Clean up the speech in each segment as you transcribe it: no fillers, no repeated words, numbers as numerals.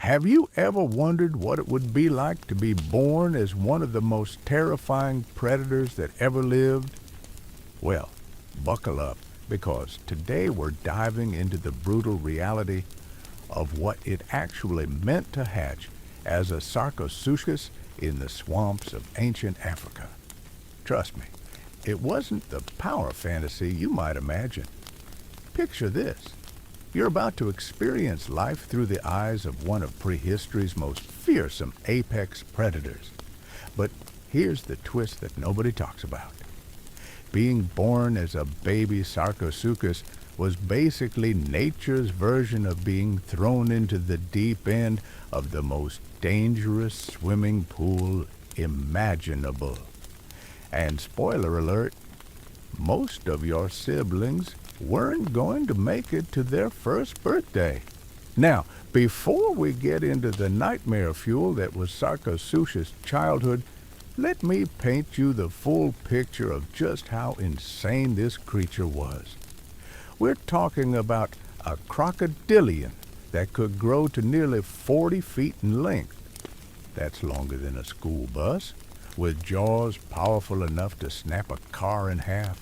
Have you ever wondered what it would be like to be born as one of the most terrifying predators that ever lived? Well, buckle up, because today we're diving into the brutal reality of what it actually meant to hatch as a Sarcosuchus in the swamps of ancient Africa. Trust me, it wasn't the power fantasy you might imagine. Picture this. You're about to experience life through the eyes of one of prehistory's most fearsome apex predators. But here's the twist that nobody talks about. Being born as a baby Sarcosuchus was basically nature's version of being thrown into the deep end of the most dangerous swimming pool imaginable. And spoiler alert, most of your siblings weren't going to make it to their first birthday. Now, before we get into the nightmare fuel that was Sarcosuchus' childhood, let me paint you the full picture of just how insane this creature was. We're talking about a crocodilian that could grow to nearly 40 feet in length. That's longer than a school bus, with jaws powerful enough to snap a car in half.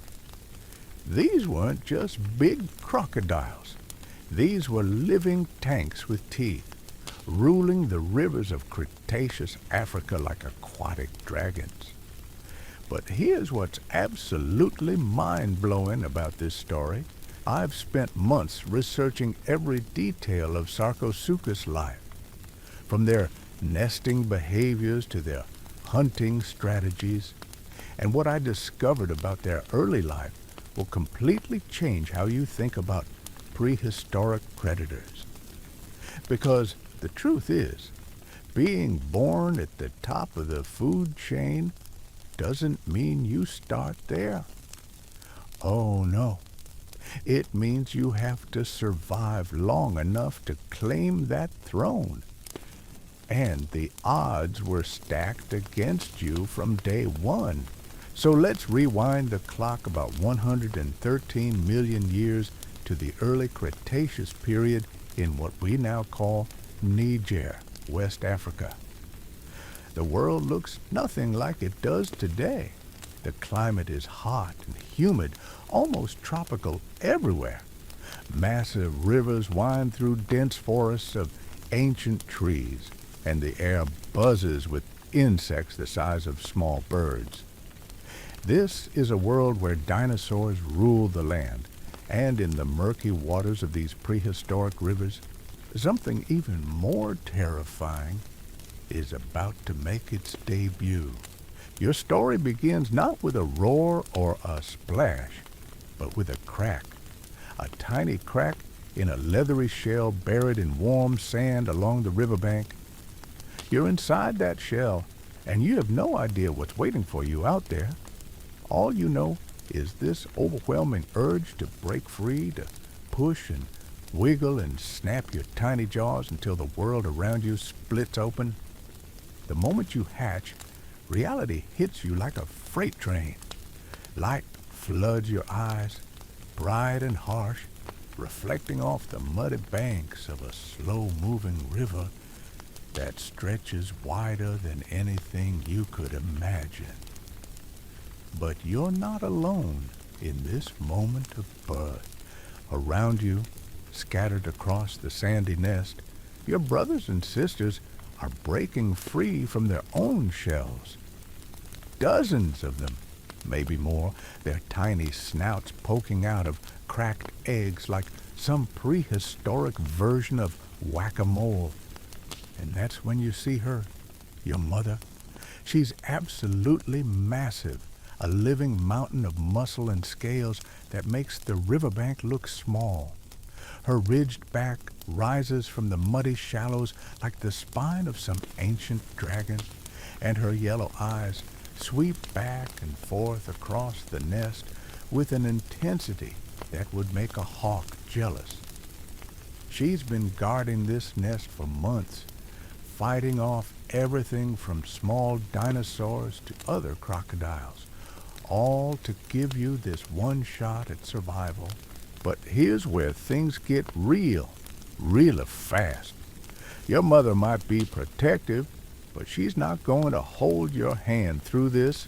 These weren't just big crocodiles. These were living tanks with teeth, ruling the rivers of Cretaceous Africa like aquatic dragons. But here's what's absolutely mind-blowing about this story. I've spent months researching every detail of Sarcosuchus' life, from their nesting behaviors to their hunting strategies, and what I discovered about their early life will completely change how you think about prehistoric predators. Because the truth is, being born at the top of the food chain doesn't mean you start there. Oh no, it means you have to survive long enough to claim that throne. And the odds were stacked against you from day one. So let's rewind the clock about 113 million years to the early Cretaceous period in what we now call Niger, West Africa. The world looks nothing like it does today. The climate is hot and humid, almost tropical everywhere. Massive rivers wind through dense forests of ancient trees, and the air buzzes with insects the size of small birds. This is a world where dinosaurs rule the land, and in the murky waters of these prehistoric rivers, something even more terrifying is about to make its debut. Your story begins not with a roar or a splash, but with a crack. A tiny crack in a leathery shell buried in warm sand along the riverbank. You're inside that shell, and you have no idea what's waiting for you out there. All you know is this overwhelming urge to break free, to push and wiggle and snap your tiny jaws until the world around you splits open. The moment you hatch, reality hits you like a freight train. Light floods your eyes, bright and harsh, reflecting off the muddy banks of a slow-moving river that stretches wider than anything you could imagine. But you're not alone in this moment of birth. Around you, scattered across the sandy nest, your brothers and sisters are breaking free from their own shells. Dozens of them, maybe more, their tiny snouts poking out of cracked eggs like some prehistoric version of whack-a-mole. And that's when you see her, your mother. She's absolutely massive, a living mountain of muscle and scales that makes the riverbank look small. Her ridged back rises from the muddy shallows like the spine of some ancient dragon, and her yellow eyes sweep back and forth across the nest with an intensity that would make a hawk jealous. She's been guarding this nest for months, fighting off everything from small dinosaurs to other crocodiles, all to give you this one shot at survival. But here's where things get real, really fast. Your mother might be protective, but she's not going to hold your hand through this.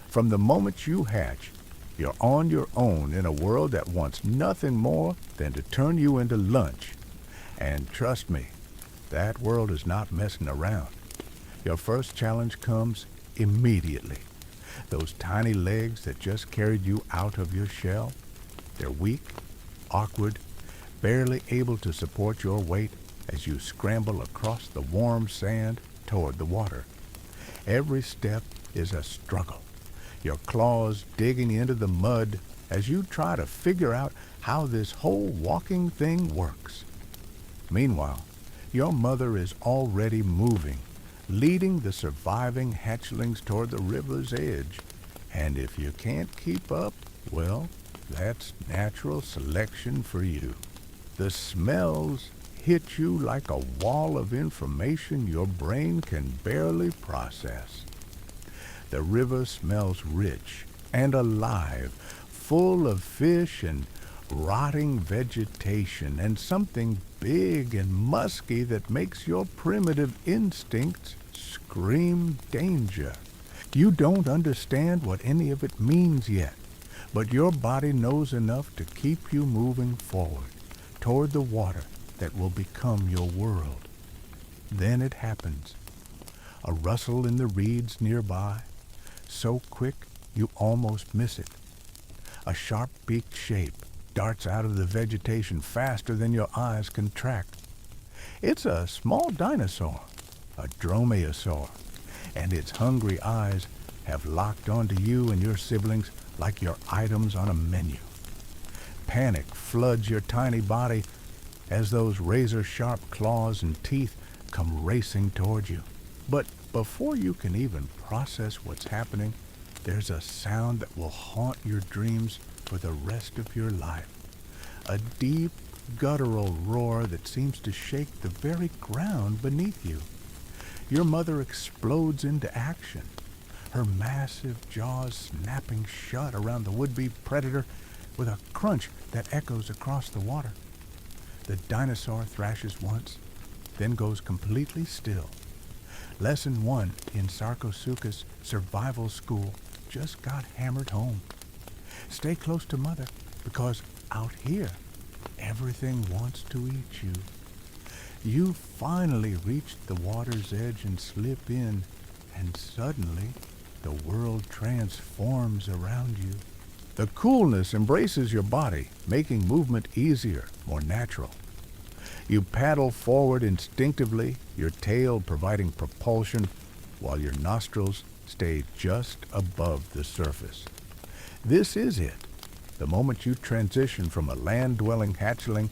From the moment you hatch, you're on your own in a world that wants nothing more than to turn you into lunch. And trust me, that world is not messing around. Your first challenge comes immediately. Those tiny legs that just carried you out of your shell, they're weak, awkward, barely able to support your weight as you scramble across the warm sand toward the water. Every step is a struggle, your claws digging into the mud as you try to figure out how this whole walking thing works. Meanwhile, your mother is already moving, leading the surviving hatchlings toward the river's edge. And if you can't keep up, well, that's natural selection for you. The smells hit you like a wall of information your brain can barely process. The river smells rich and alive, full of fish and rotting vegetation, and something big and musky that makes your primitive instincts scream danger. You don't understand what any of it means yet, but your body knows enough to keep you moving forward toward the water that will become your world. Then it happens. A rustle in the reeds nearby, so quick you almost miss it. A sharp-beaked shape darts out of the vegetation faster than your eyes can track. It's a small dinosaur, a dromaeosaur, and its hungry eyes have locked onto you and your siblings like your items on a menu. Panic floods your tiny body as those razor-sharp claws and teeth come racing toward you. But before you can even process what's happening, there's a sound that will haunt your dreams for the rest of your life. A deep, guttural roar that seems to shake the very ground beneath you. Your mother explodes into action, her massive jaws snapping shut around the would-be predator with a crunch that echoes across the water. The dinosaur thrashes once, then goes completely still. Lesson 1 in Sarcosuchus Survival School just got hammered home. Stay close to Mother, because out here, everything wants to eat you. You finally reach the water's edge and slip in, and suddenly the world transforms around you. The coolness embraces your body, making movement easier, more natural. You paddle forward instinctively, your tail providing propulsion, while your nostrils stay just above the surface. This is it, the moment you transition from a land-dwelling hatchling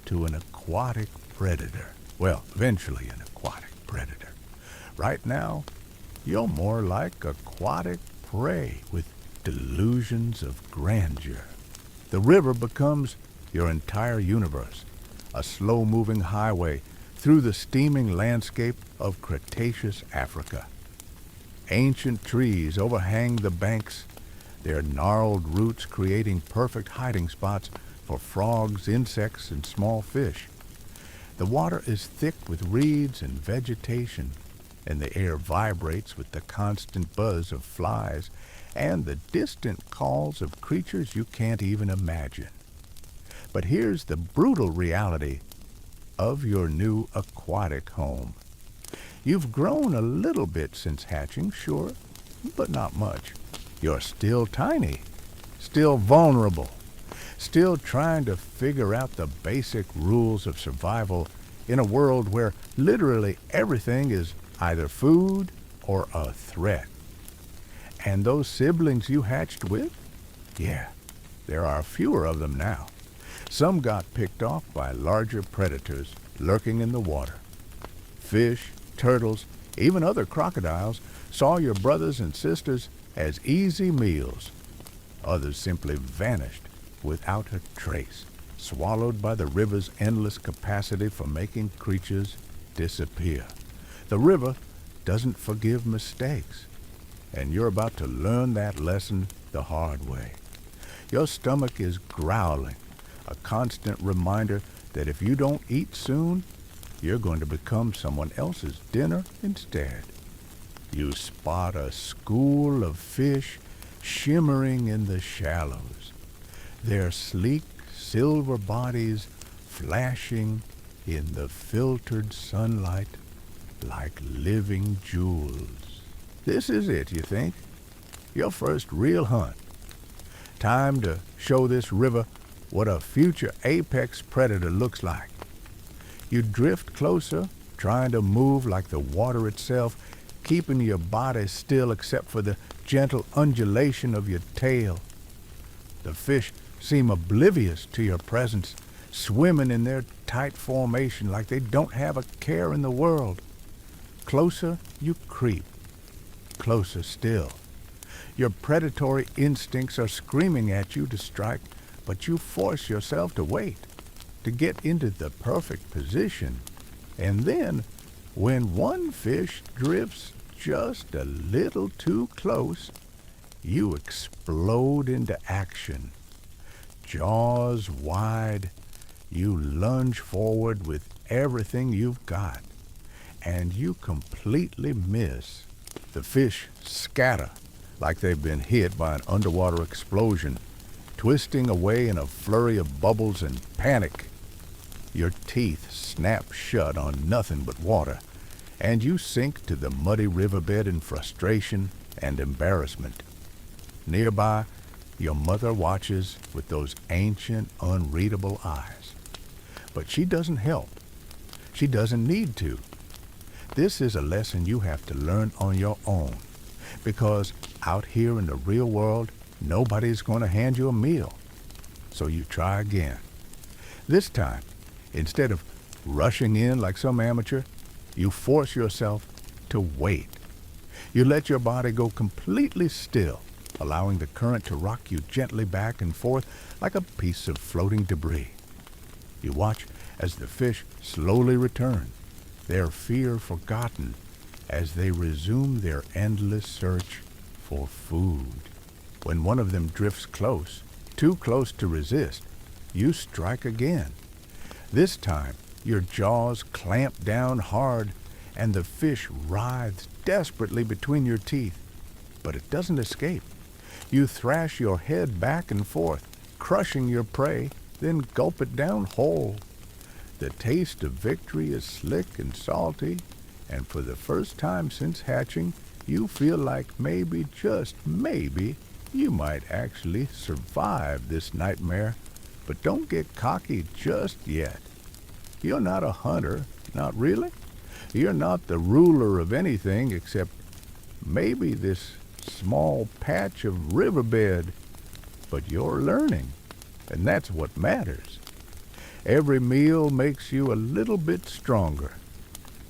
to an aquatic predator. Well, eventually an aquatic predator. Right now, you're more like aquatic prey with delusions of grandeur. The river becomes your entire universe, a slow-moving highway through the steaming landscape of Cretaceous Africa. Ancient trees overhang the banks, their gnarled roots creating perfect hiding spots for frogs, insects, and small fish. The water is thick with reeds and vegetation, and the air vibrates with the constant buzz of flies and the distant calls of creatures you can't even imagine. But here's the brutal reality of your new aquatic home. You've grown a little bit since hatching, sure, but not much. You're still tiny, still vulnerable, still trying to figure out the basic rules of survival in a world where literally everything is either food or a threat. And those siblings you hatched with? Yeah, there are fewer of them now. Some got picked off by larger predators lurking in the water. Fish, turtles, even other crocodiles saw your brothers and sisters as easy meals. Others simply vanished without a trace, swallowed by the river's endless capacity for making creatures disappear. The river doesn't forgive mistakes, and you're about to learn that lesson the hard way. Your stomach is growling, a constant reminder that if you don't eat soon, you're going to become someone else's dinner instead. You spot a school of fish shimmering in the shallows, their sleek silver bodies flashing in the filtered sunlight like living jewels. This is it, you think? Your first real hunt. Time to show this river what a future apex predator looks like. You drift closer, trying to move like the water itself, keeping your body still except for the gentle undulation of your tail. The fish seem oblivious to your presence, swimming in their tight formation like they don't have a care in the world. Closer you creep, closer still. Your predatory instincts are screaming at you to strike, but you force yourself to wait, to get into the perfect position. And then, when one fish drifts just a little too close, you explode into action. Jaws wide, you lunge forward with everything you've got, and you completely miss. The fish scatter like they've been hit by an underwater explosion, twisting away in a flurry of bubbles and panic. Your teeth snap shut on nothing but water, and you sink to the muddy riverbed in frustration and embarrassment. Nearby, your mother watches with those ancient, unreadable eyes. But she doesn't help. She doesn't need to. This is a lesson you have to learn on your own, because out here in the real world, nobody's going to hand you a meal. So you try again. This time, instead of rushing in like some amateur, you force yourself to wait. You let your body go completely still, allowing the current to rock you gently back and forth like a piece of floating debris. You watch as the fish slowly return, their fear forgotten, as they resume their endless search for food. When one of them drifts close, too close to resist, you strike again. This time, your jaws clamp down hard, and the fish writhes desperately between your teeth. But it doesn't escape. You thrash your head back and forth, crushing your prey, then gulp it down whole. The taste of victory is slick and salty, and for the first time since hatching, you feel like maybe, just maybe, you might actually survive this nightmare. But don't get cocky just yet. You're not a hunter, not really. You're not the ruler of anything except maybe this small patch of riverbed. But you're learning, and that's what matters. Every meal makes you a little bit stronger.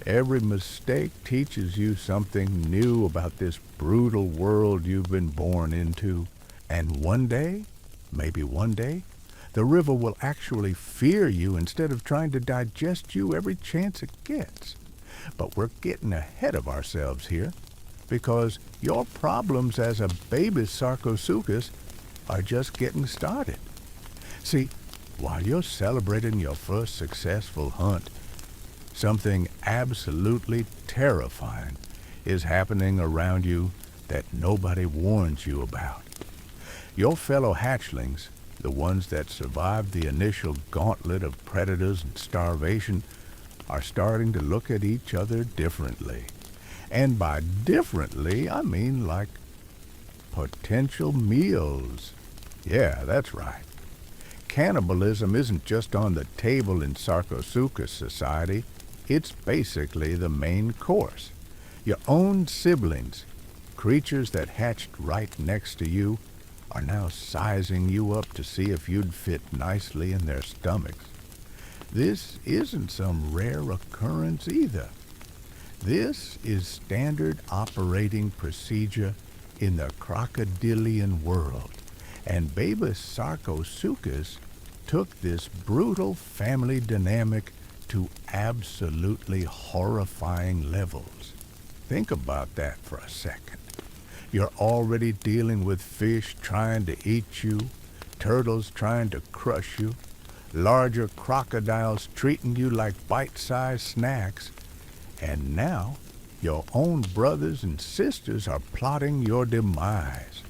Every mistake teaches you something new about this brutal world you've been born into. And one day, maybe one day, the river will actually fear you instead of trying to digest you every chance it gets. But we're getting ahead of ourselves here, because your problems as a baby Sarcosuchus are just getting started. See, while you're celebrating your first successful hunt, something absolutely terrifying is happening around you that nobody warns you about. Your fellow hatchlings, the ones that survived the initial gauntlet of predators and starvation, are starting to look at each other differently. And by differently, I mean like potential meals. Yeah, that's right. Cannibalism isn't just on the table in Sarcosuchus society. It's basically the main course. Your own siblings, creatures that hatched right next to you, are now sizing you up to see if you'd fit nicely in their stomachs. This isn't some rare occurrence either. This is standard operating procedure in the crocodilian world, and baby Sarcosuchus took this brutal family dynamic to absolutely horrifying levels. Think about that for a second. You're already dealing with fish trying to eat you, turtles trying to crush you, larger crocodiles treating you like bite-sized snacks, and now your own brothers and sisters are plotting your demise.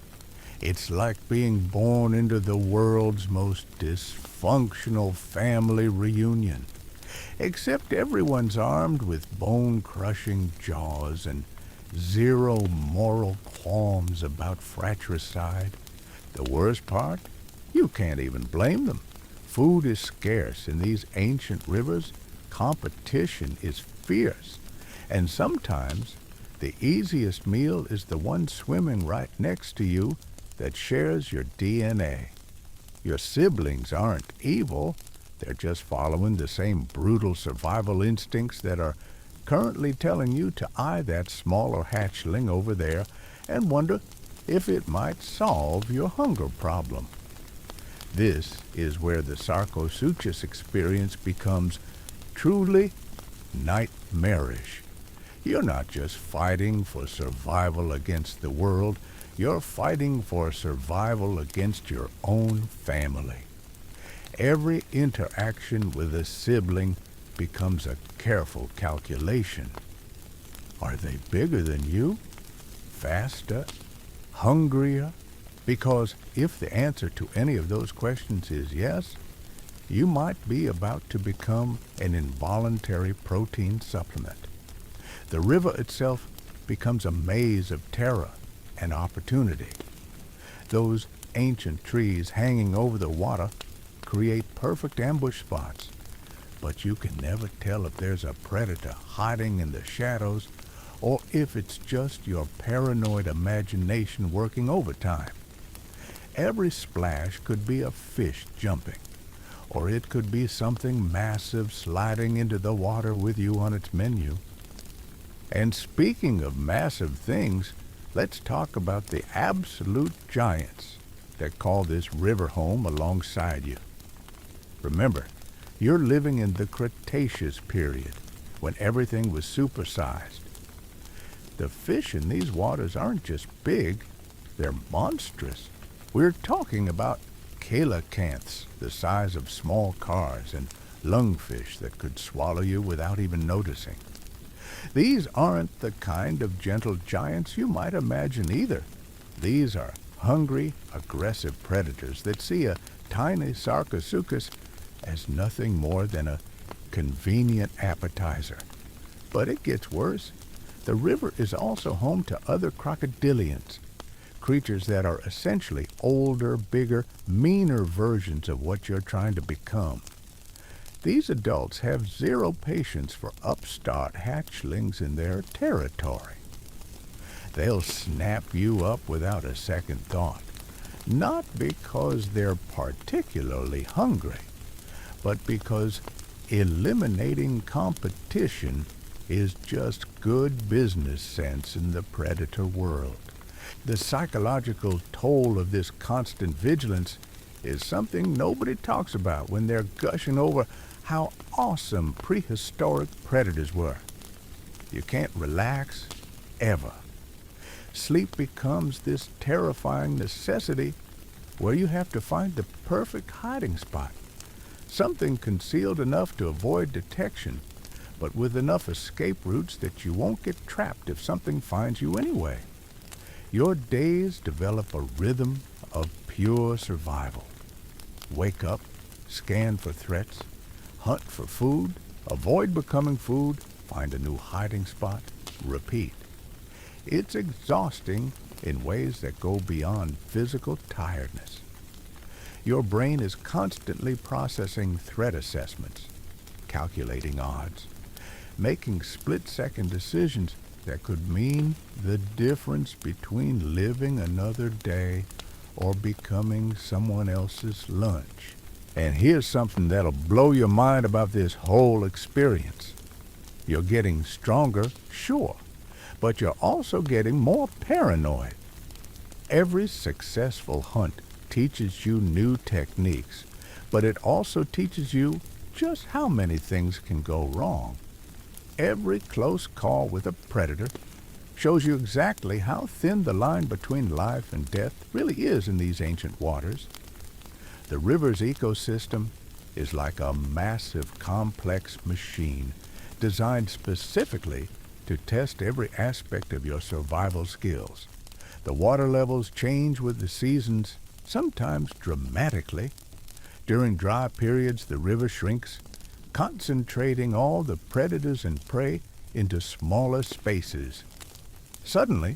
It's like being born into the world's most dysfunctional family reunion, except everyone's armed with bone-crushing jaws and zero moral qualms about fratricide. The worst part? You can't even blame them. Food is scarce in these ancient rivers. Competition is fierce. And sometimes the easiest meal is the one swimming right next to you that shares your DNA. Your siblings aren't evil. They're just following the same brutal survival instincts that are currently telling you to eye that smaller hatchling over there and wonder if it might solve your hunger problem. This is where the Sarcosuchus experience becomes truly nightmarish. You're not just fighting for survival against the world, you're fighting for survival against your own family. Every interaction with a sibling becomes a careful calculation. Are they bigger than you? Faster? Hungrier? Because if the answer to any of those questions is yes, you might be about to become an involuntary protein supplement. The river itself becomes a maze of terror and opportunity. Those ancient trees hanging over the water create perfect ambush spots, but you can never tell if there's a predator hiding in the shadows or if it's just your paranoid imagination working overtime. Every splash could be a fish jumping, or it could be something massive sliding into the water with you on its menu. And speaking of massive things, let's talk about the absolute giants that call this river home alongside you. Remember, you're living in the Cretaceous period, when everything was supersized. The fish in these waters aren't just big, they're monstrous. We're talking about coelacanths the size of small cars and lungfish that could swallow you without even noticing. These aren't the kind of gentle giants you might imagine either. These are hungry, aggressive predators that see a tiny Sarcosuchus as nothing more than a convenient appetizer. But it gets worse. The river is also home to other crocodilians, creatures that are essentially older, bigger, meaner versions of what you're trying to become. These adults have zero patience for upstart hatchlings in their territory. They'll snap you up without a second thought, not because they're particularly hungry, but because eliminating competition is just good business sense in the predator world. The psychological toll of this constant vigilance is something nobody talks about when they're gushing over how awesome prehistoric predators were. You can't relax, ever. Sleep becomes this terrifying necessity where you have to find the perfect hiding spot. Something concealed enough to avoid detection, but with enough escape routes that you won't get trapped if something finds you anyway. Your days develop a rhythm of pure survival. Wake up, scan for threats, hunt for food, avoid becoming food, find a new hiding spot, repeat. It's exhausting in ways that go beyond physical tiredness. Your brain is constantly processing threat assessments, calculating odds, making split-second decisions that could mean the difference between living another day or becoming someone else's lunch. And here's something that'll blow your mind about this whole experience. You're getting stronger, sure, but you're also getting more paranoid. Every successful hunt teaches you new techniques, but it also teaches you just how many things can go wrong. Every close call with a predator shows you exactly how thin the line between life and death really is in these ancient waters. The river's ecosystem is like a massive, complex machine designed specifically to test every aspect of your survival skills. The water levels change with the seasons, sometimes dramatically. During dry periods, the river shrinks, concentrating all the predators and prey into smaller spaces. Suddenly,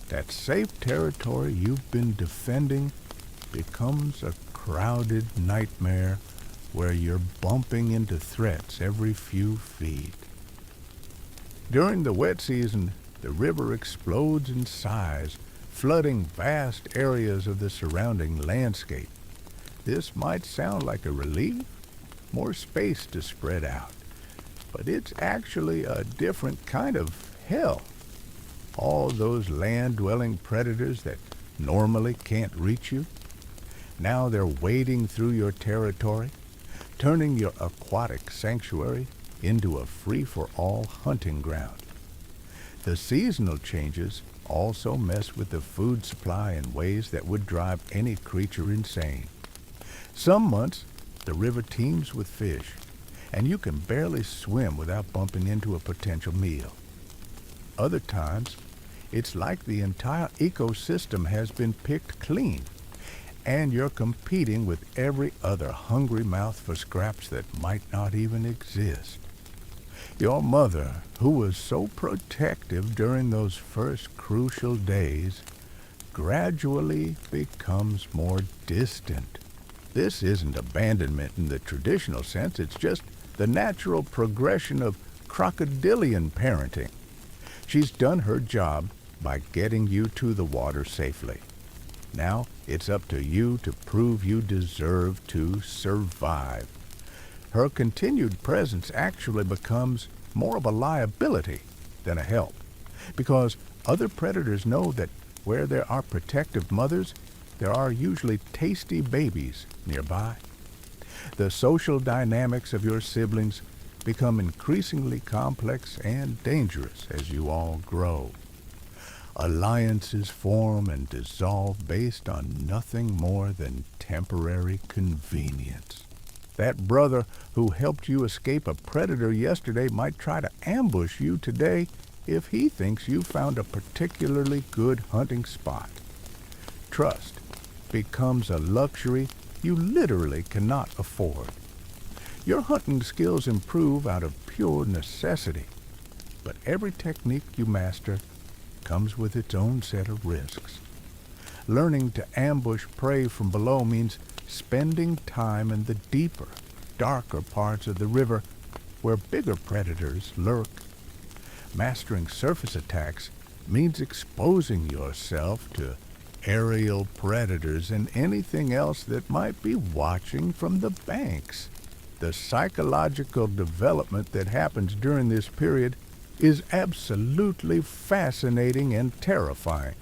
that safe territory you've been defending becomes a crowded nightmare where you're bumping into threats every few feet. During the wet season, the river explodes in size, flooding vast areas of the surrounding landscape. This might sound like a relief, more space to spread out, but it's actually a different kind of hell. All those land-dwelling predators that normally can't reach you, now they're wading through your territory, turning your aquatic sanctuary into a free-for-all hunting ground. The seasonal changes also mess with the food supply in ways that would drive any creature insane. Some months, the river teems with fish, and you can barely swim without bumping into a potential meal. Other times, it's like the entire ecosystem has been picked clean, and you're competing with every other hungry mouth for scraps that might not even exist. Your mother, who was so protective during those first crucial days, gradually becomes more distant. This isn't abandonment in the traditional sense, it's just the natural progression of crocodilian parenting. She's done her job by getting you to the water safely. Now it's up to you to prove you deserve to survive. Her continued presence actually becomes more of a liability than a help, because other predators know that where there are protective mothers, there are usually tasty babies nearby. The social dynamics of your siblings become increasingly complex and dangerous as you all grow. Alliances form and dissolve based on nothing more than temporary convenience. That brother who helped you escape a predator yesterday might try to ambush you today if he thinks you found a particularly good hunting spot. Trust becomes a luxury you literally cannot afford. Your hunting skills improve out of pure necessity, but every technique you master comes with its own set of risks. Learning to ambush prey from below means spending time in the deeper, darker parts of the river where bigger predators lurk. Mastering surface attacks means exposing yourself to aerial predators and anything else that might be watching from the banks. The psychological development that happens during this period is absolutely fascinating and terrifying.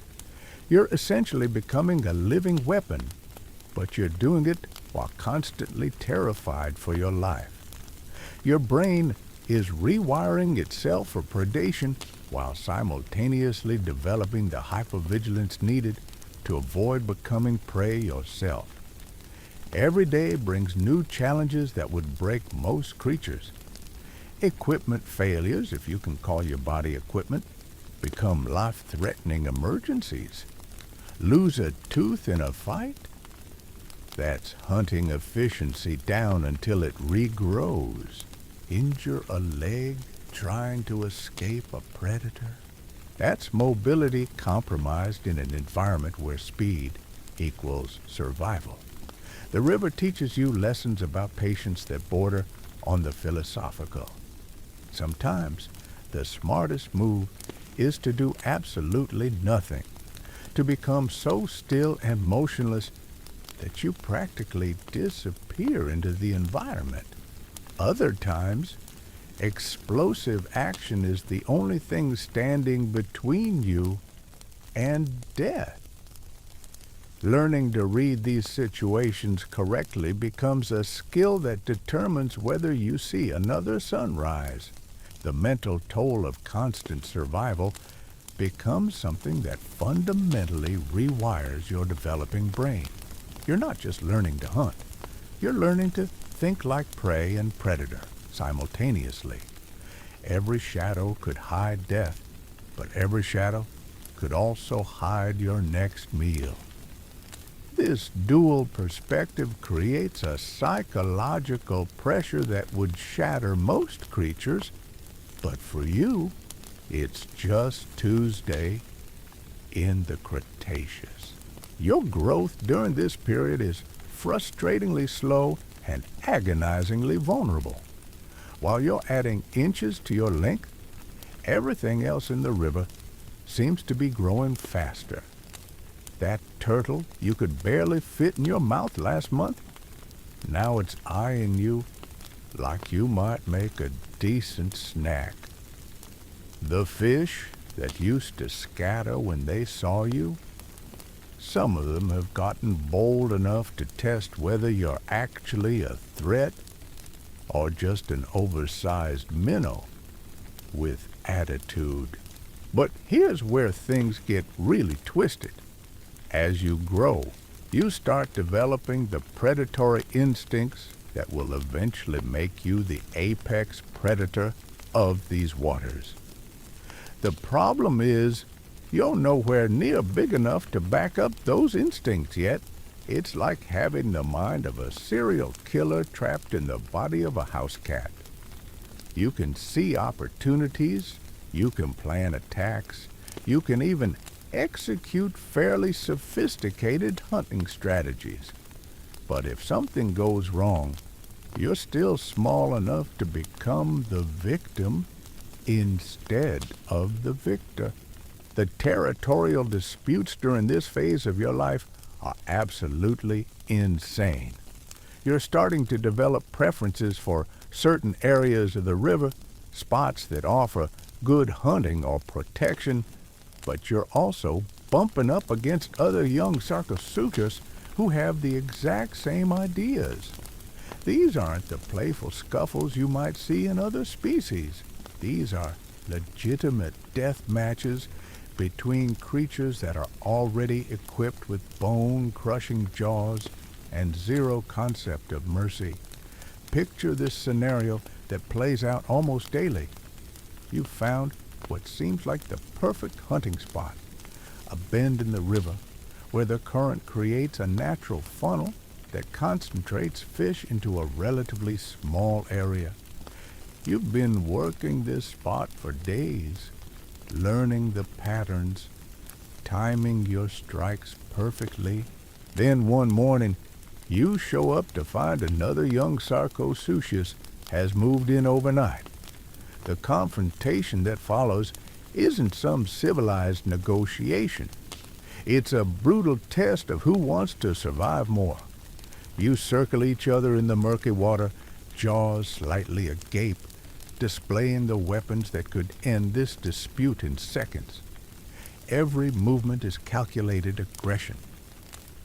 You're essentially becoming a living weapon, but you're doing it while constantly terrified for your life. Your brain is rewiring itself for predation while simultaneously developing the hypervigilance needed to avoid becoming prey yourself. Every day brings new challenges that would break most creatures. Equipment failures, if you can call your body equipment, become life-threatening emergencies. Lose a tooth in a fight? That's hunting efficiency down until it regrows. Injure a leg trying to escape a predator? That's mobility compromised in an environment where speed equals survival. The river teaches you lessons about patience that border on the philosophical. Sometimes the smartest move is to do absolutely nothing, to become so still and motionless that you practically disappear into the environment. Other times, explosive action is the only thing standing between you and death. Learning to read these situations correctly becomes a skill that determines whether you see another sunrise. The mental toll of constant survival becomes something that fundamentally rewires your developing brain. You're not just learning to hunt. You're learning to think like prey and predator simultaneously. Every shadow could hide death, but every shadow could also hide your next meal. This dual perspective creates a psychological pressure that would shatter most creatures, but for you, it's just Tuesday in the Cretaceous. Your growth during this period is frustratingly slow and agonizingly vulnerable. While you're adding inches to your length, everything else in the river seems to be growing faster. That turtle you could barely fit in your mouth last month, now it's eyeing you like you might make a decent snack. The fish that used to scatter when they saw you, some of them have gotten bold enough to test whether you're actually a threat or just an oversized minnow with attitude. But here's where things get really twisted. As you grow, you start developing the predatory instincts that will eventually make you the apex predator of these waters. The problem is, you're nowhere near big enough to back up those instincts yet. It's like having the mind of a serial killer trapped in the body of a house cat. You can see opportunities, you can plan attacks, you can even execute fairly sophisticated hunting strategies. But if something goes wrong, you're still small enough to become the victim instead of the victor. The territorial disputes during this phase of your life are absolutely insane. You're starting to develop preferences for certain areas of the river, spots that offer good hunting or protection, but you're also bumping up against other young Sarcosuchus who have the exact same ideas. These aren't the playful scuffles you might see in other species. These are legitimate death matches between creatures that are already equipped with bone-crushing jaws and zero concept of mercy. Picture this scenario that plays out almost daily. You've found what seems like the perfect hunting spot, a bend in the river where the current creates a natural funnel that concentrates fish into a relatively small area. You've been working this spot for days, learning the patterns, timing your strikes perfectly. Then one morning, you show up to find another young Sarcosuchus has moved in overnight. The confrontation that follows isn't some civilized negotiation. It's a brutal test of who wants to survive more. You circle each other in the murky water, jaws slightly agape, displaying the weapons that could end this dispute in seconds. Every movement is calculated aggression.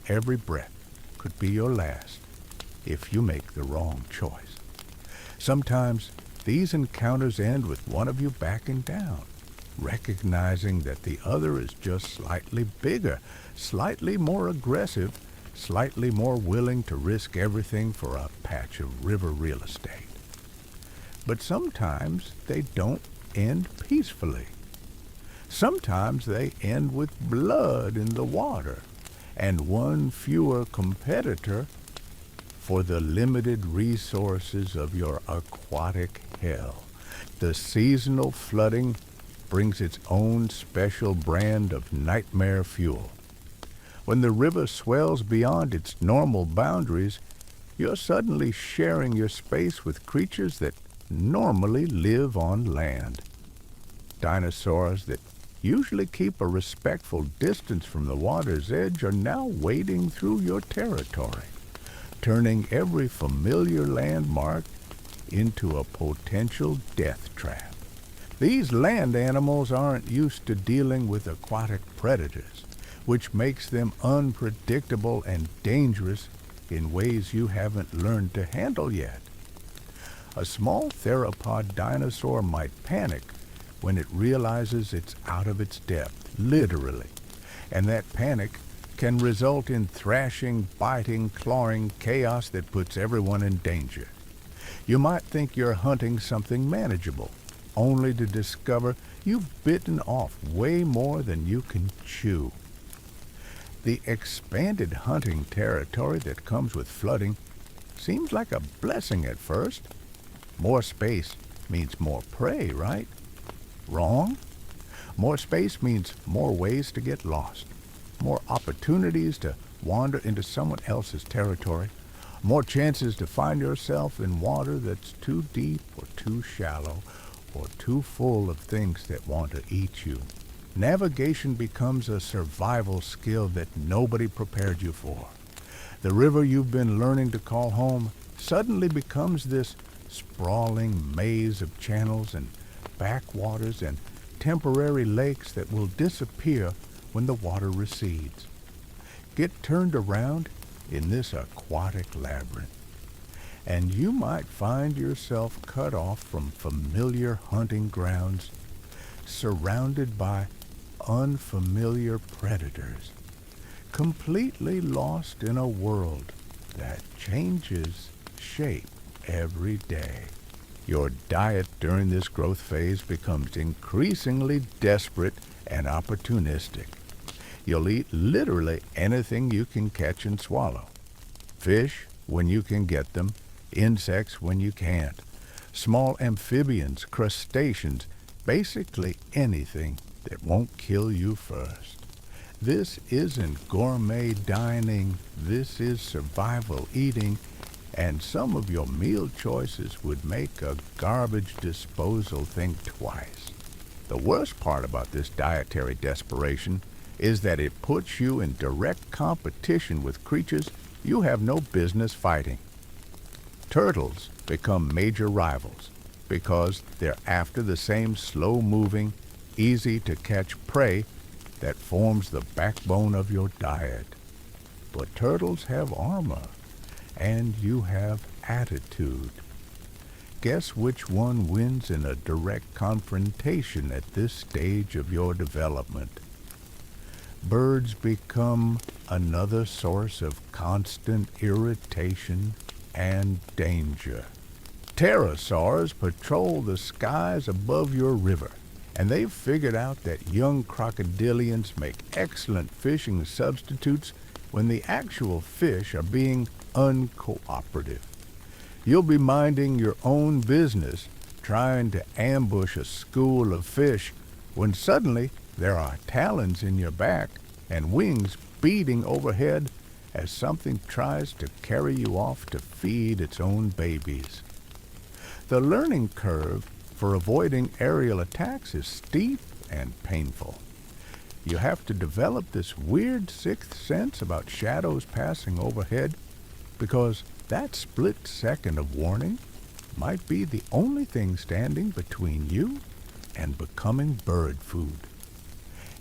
Every breath could be your last if you make the wrong choice. Sometimes these encounters end with one of you backing down, recognizing that the other is just slightly bigger, slightly more aggressive, slightly more willing to risk everything for a patch of river real estate. But sometimes they don't end peacefully. Sometimes they end with blood in the water and one fewer competitor for the limited resources of your aquatic hell. The seasonal flooding brings its own special brand of nightmare fuel. When the river swells beyond its normal boundaries, you're suddenly sharing your space with creatures that normally live on land. Dinosaurs that usually keep a respectful distance from the water's edge are now wading through your territory, turning every familiar landmark into a potential death trap. These land animals aren't used to dealing with aquatic predators, which makes them unpredictable and dangerous in ways you haven't learned to handle yet. A small theropod dinosaur might panic when it realizes it's out of its depth, literally, and that panic can result in thrashing, biting, clawing chaos that puts everyone in danger. You might think you're hunting something manageable, only to discover you've bitten off way more than you can chew. The expanded hunting territory that comes with flooding seems like a blessing at first. More space means more prey, right? Wrong. More space means more ways to get lost, more opportunities to wander into someone else's territory, more chances to find yourself in water that's too deep or too shallow or too full of things that want to eat you. Navigation becomes a survival skill that nobody prepared you for. The river you've been learning to call home suddenly becomes this sprawling maze of channels and backwaters and temporary lakes that will disappear when the water recedes. Get turned around in this aquatic labyrinth, and you might find yourself cut off from familiar hunting grounds, surrounded by unfamiliar predators, completely lost in a world that changes shape every day. Your diet during this growth phase becomes increasingly desperate and opportunistic. You'll eat literally anything you can catch and swallow. Fish when you can get them, insects when you can't, small amphibians, crustaceans, basically anything that won't kill you first. This isn't gourmet dining, this is survival eating, and some of your meal choices would make a garbage disposal think twice. The worst part about this dietary desperation is that it puts you in direct competition with creatures you have no business fighting. Turtles become major rivals because they're after the same slow-moving, easy-to-catch prey that forms the backbone of your diet. But turtles have armor, and you have attitude. Guess which one wins in a direct confrontation at this stage of your development? Birds become another source of constant irritation and danger. Pterosaurs patrol the skies above your river, and they've figured out that young crocodilians make excellent fishing substitutes when the actual fish are being uncooperative. You'll be minding your own business, trying to ambush a school of fish, when suddenly there are talons in your back and wings beating overhead as something tries to carry you off to feed its own babies. The learning curve for avoiding aerial attacks is steep and painful. You have to develop this weird sixth sense about shadows passing overhead, because that split second of warning might be the only thing standing between you and becoming bird food.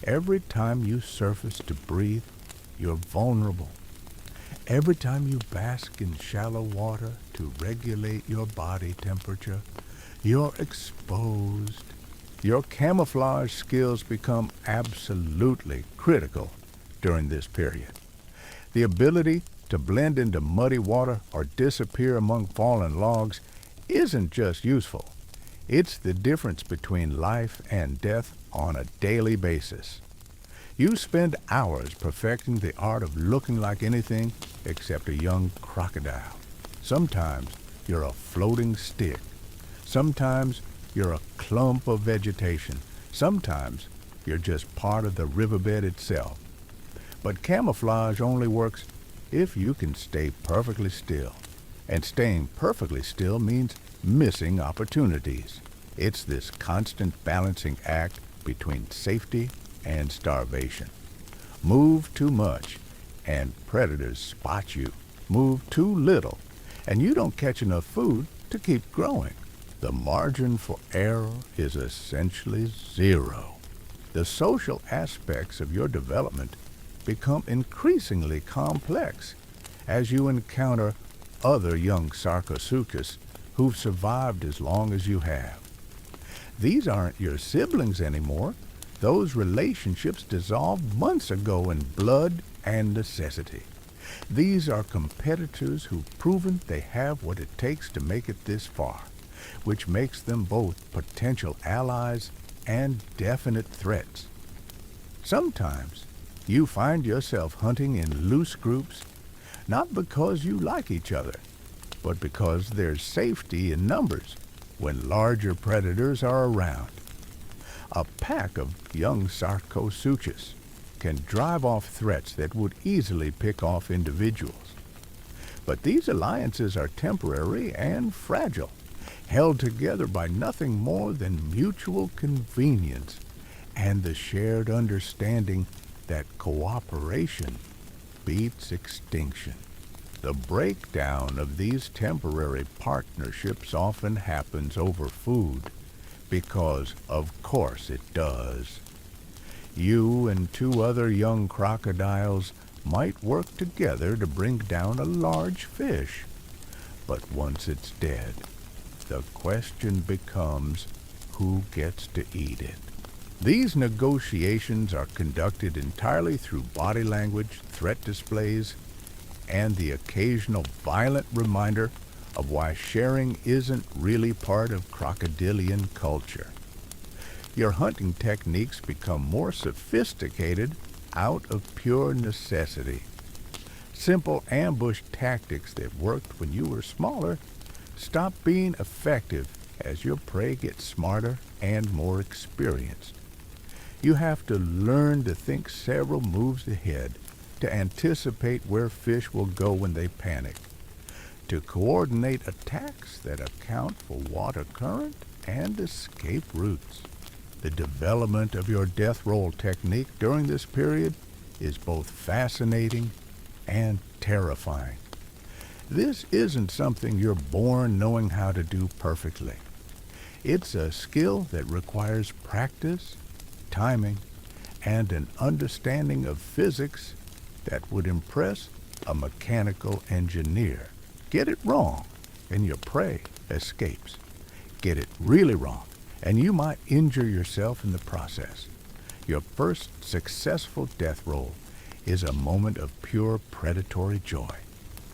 Every time you surface to breathe, you're vulnerable. Every time you bask in shallow water to regulate your body temperature, you're exposed. Your camouflage skills become absolutely critical during this period. The ability to blend into muddy water or disappear among fallen logs isn't just useful. It's the difference between life and death on a daily basis. You spend hours perfecting the art of looking like anything except a young crocodile. Sometimes you're a floating stick. Sometimes you're a clump of vegetation. Sometimes you're just part of the riverbed itself. But camouflage only works if you can stay perfectly still. And staying perfectly still means missing opportunities. It's this constant balancing act between safety and starvation. Move too much, and predators spot you. Move too little, and you don't catch enough food to keep growing. The margin for error is essentially zero. The social aspects of your development become increasingly complex as you encounter other young Sarcosuchus who've survived as long as you have. These aren't your siblings anymore. Those relationships dissolved months ago in blood, and necessity. These are competitors who've proven they have what it takes to make it this far, which makes them both potential allies and definite threats. Sometimes you find yourself hunting in loose groups, not because you like each other, but because there's safety in numbers when larger predators are around. A pack of young Sarcosuchus can drive off threats that would easily pick off individuals. But these alliances are temporary and fragile, held together by nothing more than mutual convenience and the shared understanding that cooperation beats extinction. The breakdown of these temporary partnerships often happens over food, because of course it does. You and two other young crocodiles might work together to bring down a large fish, but once it's dead, the question becomes who gets to eat it. These negotiations are conducted entirely through body language, threat displays, and the occasional violent reminder of why sharing isn't really part of crocodilian culture. Your hunting techniques become more sophisticated out of pure necessity. Simple ambush tactics that worked when you were smaller stop being effective as your prey gets smarter and more experienced. You have to learn to think several moves ahead, to anticipate where fish will go when they panic, to coordinate attacks that account for water current and escape routes. The development of your death roll technique during this period is both fascinating and terrifying. This isn't something you're born knowing how to do perfectly. It's a skill that requires practice, timing, and an understanding of physics that would impress a mechanical engineer. Get it wrong, and your prey escapes. Get it really wrong, and you might injure yourself in the process. Your first successful death roll is a moment of pure predatory joy,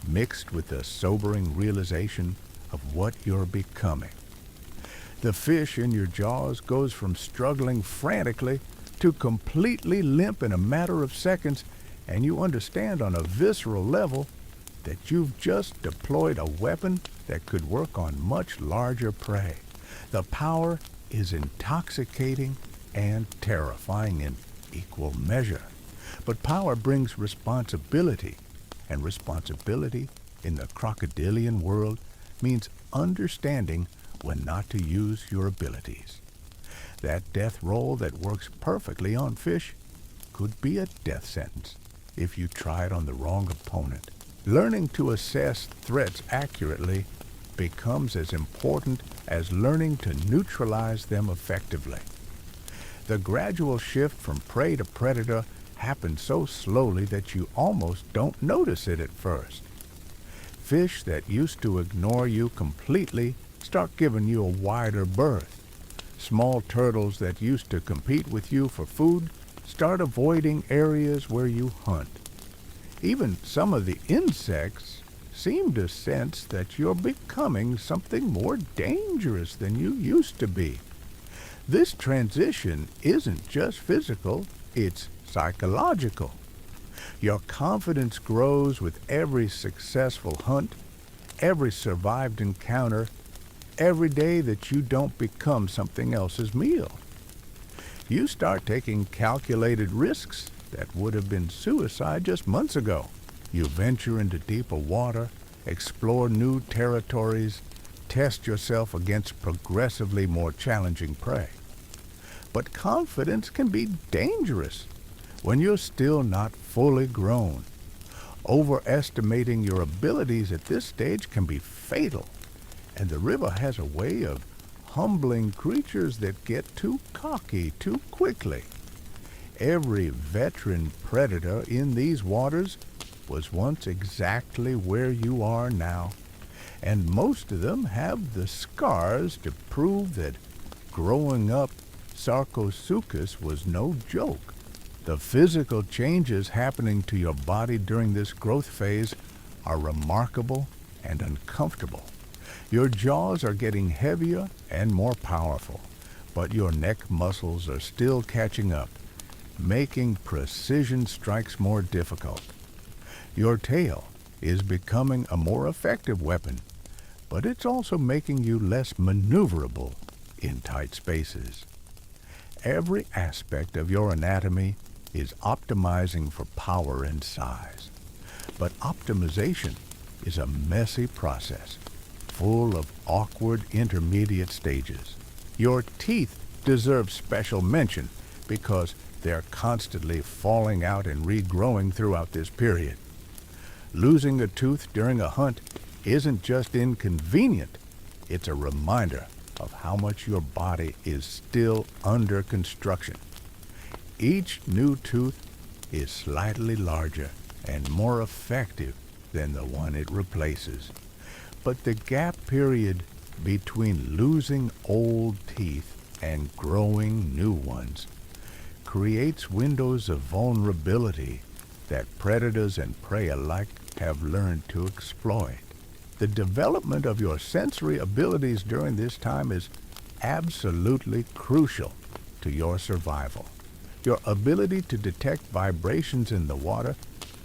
mixed with the sobering realization of what you're becoming. The fish in your jaws goes from struggling frantically to completely limp in a matter of seconds, and you understand on a visceral level that you've just deployed a weapon that could work on much larger prey. The power is intoxicating and terrifying in equal measure. But power brings responsibility, and responsibility in the crocodilian world means understanding when not to use your abilities. That death roll that works perfectly on fish could be a death sentence if you try it on the wrong opponent. Learning to assess threats accurately becomes as important as learning to neutralize them effectively. The gradual shift from prey to predator happens so slowly that you almost don't notice it at first. Fish that used to ignore you completely start giving you a wider berth. Small turtles that used to compete with you for food start avoiding areas where you hunt. Even some of the insects seem to sense that you're becoming something more dangerous than you used to be. This transition isn't just physical, it's psychological. Your confidence grows with every successful hunt, every survived encounter, every day that you don't become something else's meal. You start taking calculated risks that would have been suicide just months ago. You venture into deeper water, explore new territories, test yourself against progressively more challenging prey. But confidence can be dangerous when you're still not fully grown. Overestimating your abilities at this stage can be fatal, and the river has a way of humbling creatures that get too cocky too quickly. Every veteran predator in these waters was once exactly where you are now, and most of them have the scars to prove that growing up Sarcosuchus was no joke. The physical changes happening to your body during this growth phase are remarkable and uncomfortable. Your jaws are getting heavier and more powerful, but your neck muscles are still catching up, making precision strikes more difficult. Your tail is becoming a more effective weapon, but it's also making you less maneuverable in tight spaces. Every aspect of your anatomy is optimizing for power and size. But optimization is a messy process, full of awkward intermediate stages. Your teeth deserve special mention because they're constantly falling out and regrowing throughout this period. Losing a tooth during a hunt isn't just inconvenient, it's a reminder of how much your body is still under construction. Each new tooth is slightly larger and more effective than the one it replaces. But the gap period between losing old teeth and growing new ones creates windows of vulnerability that predators and prey alike have learned to exploit. The development of your sensory abilities during this time is absolutely crucial to your survival. Your ability to detect vibrations in the water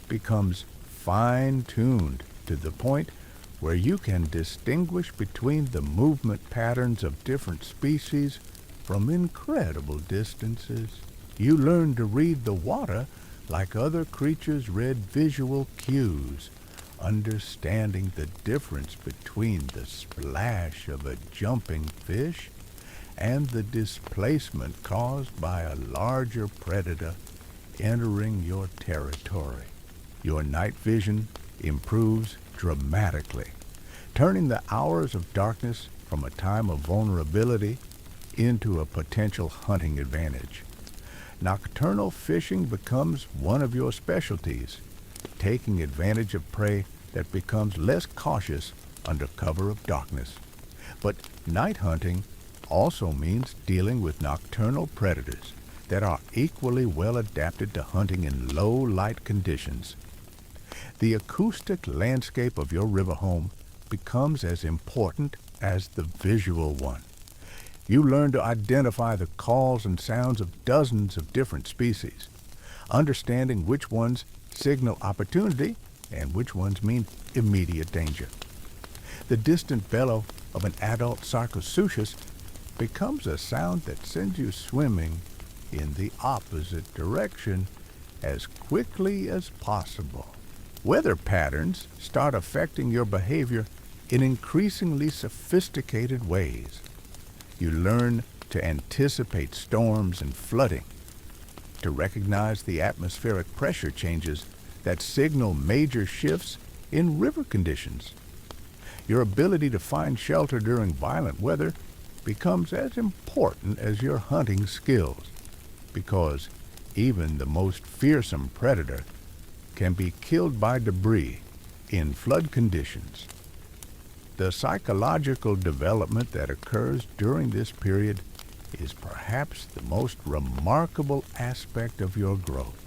becomes fine-tuned to the point where you can distinguish between the movement patterns of different species from incredible distances. You learn to read the water like other creatures read visual cues, understanding the difference between the splash of a jumping fish and the displacement caused by a larger predator entering your territory. Your night vision improves dramatically, turning the hours of darkness from a time of vulnerability into a potential hunting advantage. Nocturnal fishing becomes one of your specialties, taking advantage of prey that becomes less cautious under cover of darkness. But night hunting also means dealing with nocturnal predators that are equally well adapted to hunting in low light conditions. The acoustic landscape of your river home becomes as important as the visual one. You learn to identify the calls and sounds of dozens of different species, understanding which ones signal opportunity and which ones mean immediate danger. The distant bellow of an adult Sarcosuchus becomes a sound that sends you swimming in the opposite direction as quickly as possible. Weather patterns start affecting your behavior in increasingly sophisticated ways. You learn to anticipate storms and flooding, to recognize the atmospheric pressure changes that signal major shifts in river conditions. Your ability to find shelter during violent weather becomes as important as your hunting skills, because even the most fearsome predator can be killed by debris in flood conditions. The psychological development that occurs during this period is perhaps the most remarkable aspect of your growth.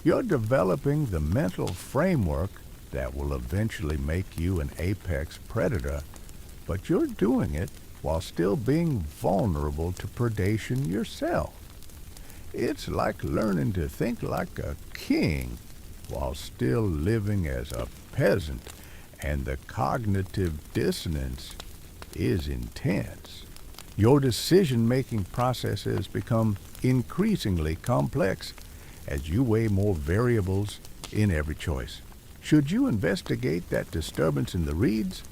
You're developing the mental framework that will eventually make you an apex predator, but you're doing it while still being vulnerable to predation yourself. It's like learning to think like a king while still living as a peasant, and the cognitive dissonance is intense. Your decision-making processes become increasingly complex as you weigh more variables in every choice. Should you investigate that disturbance in the reeds,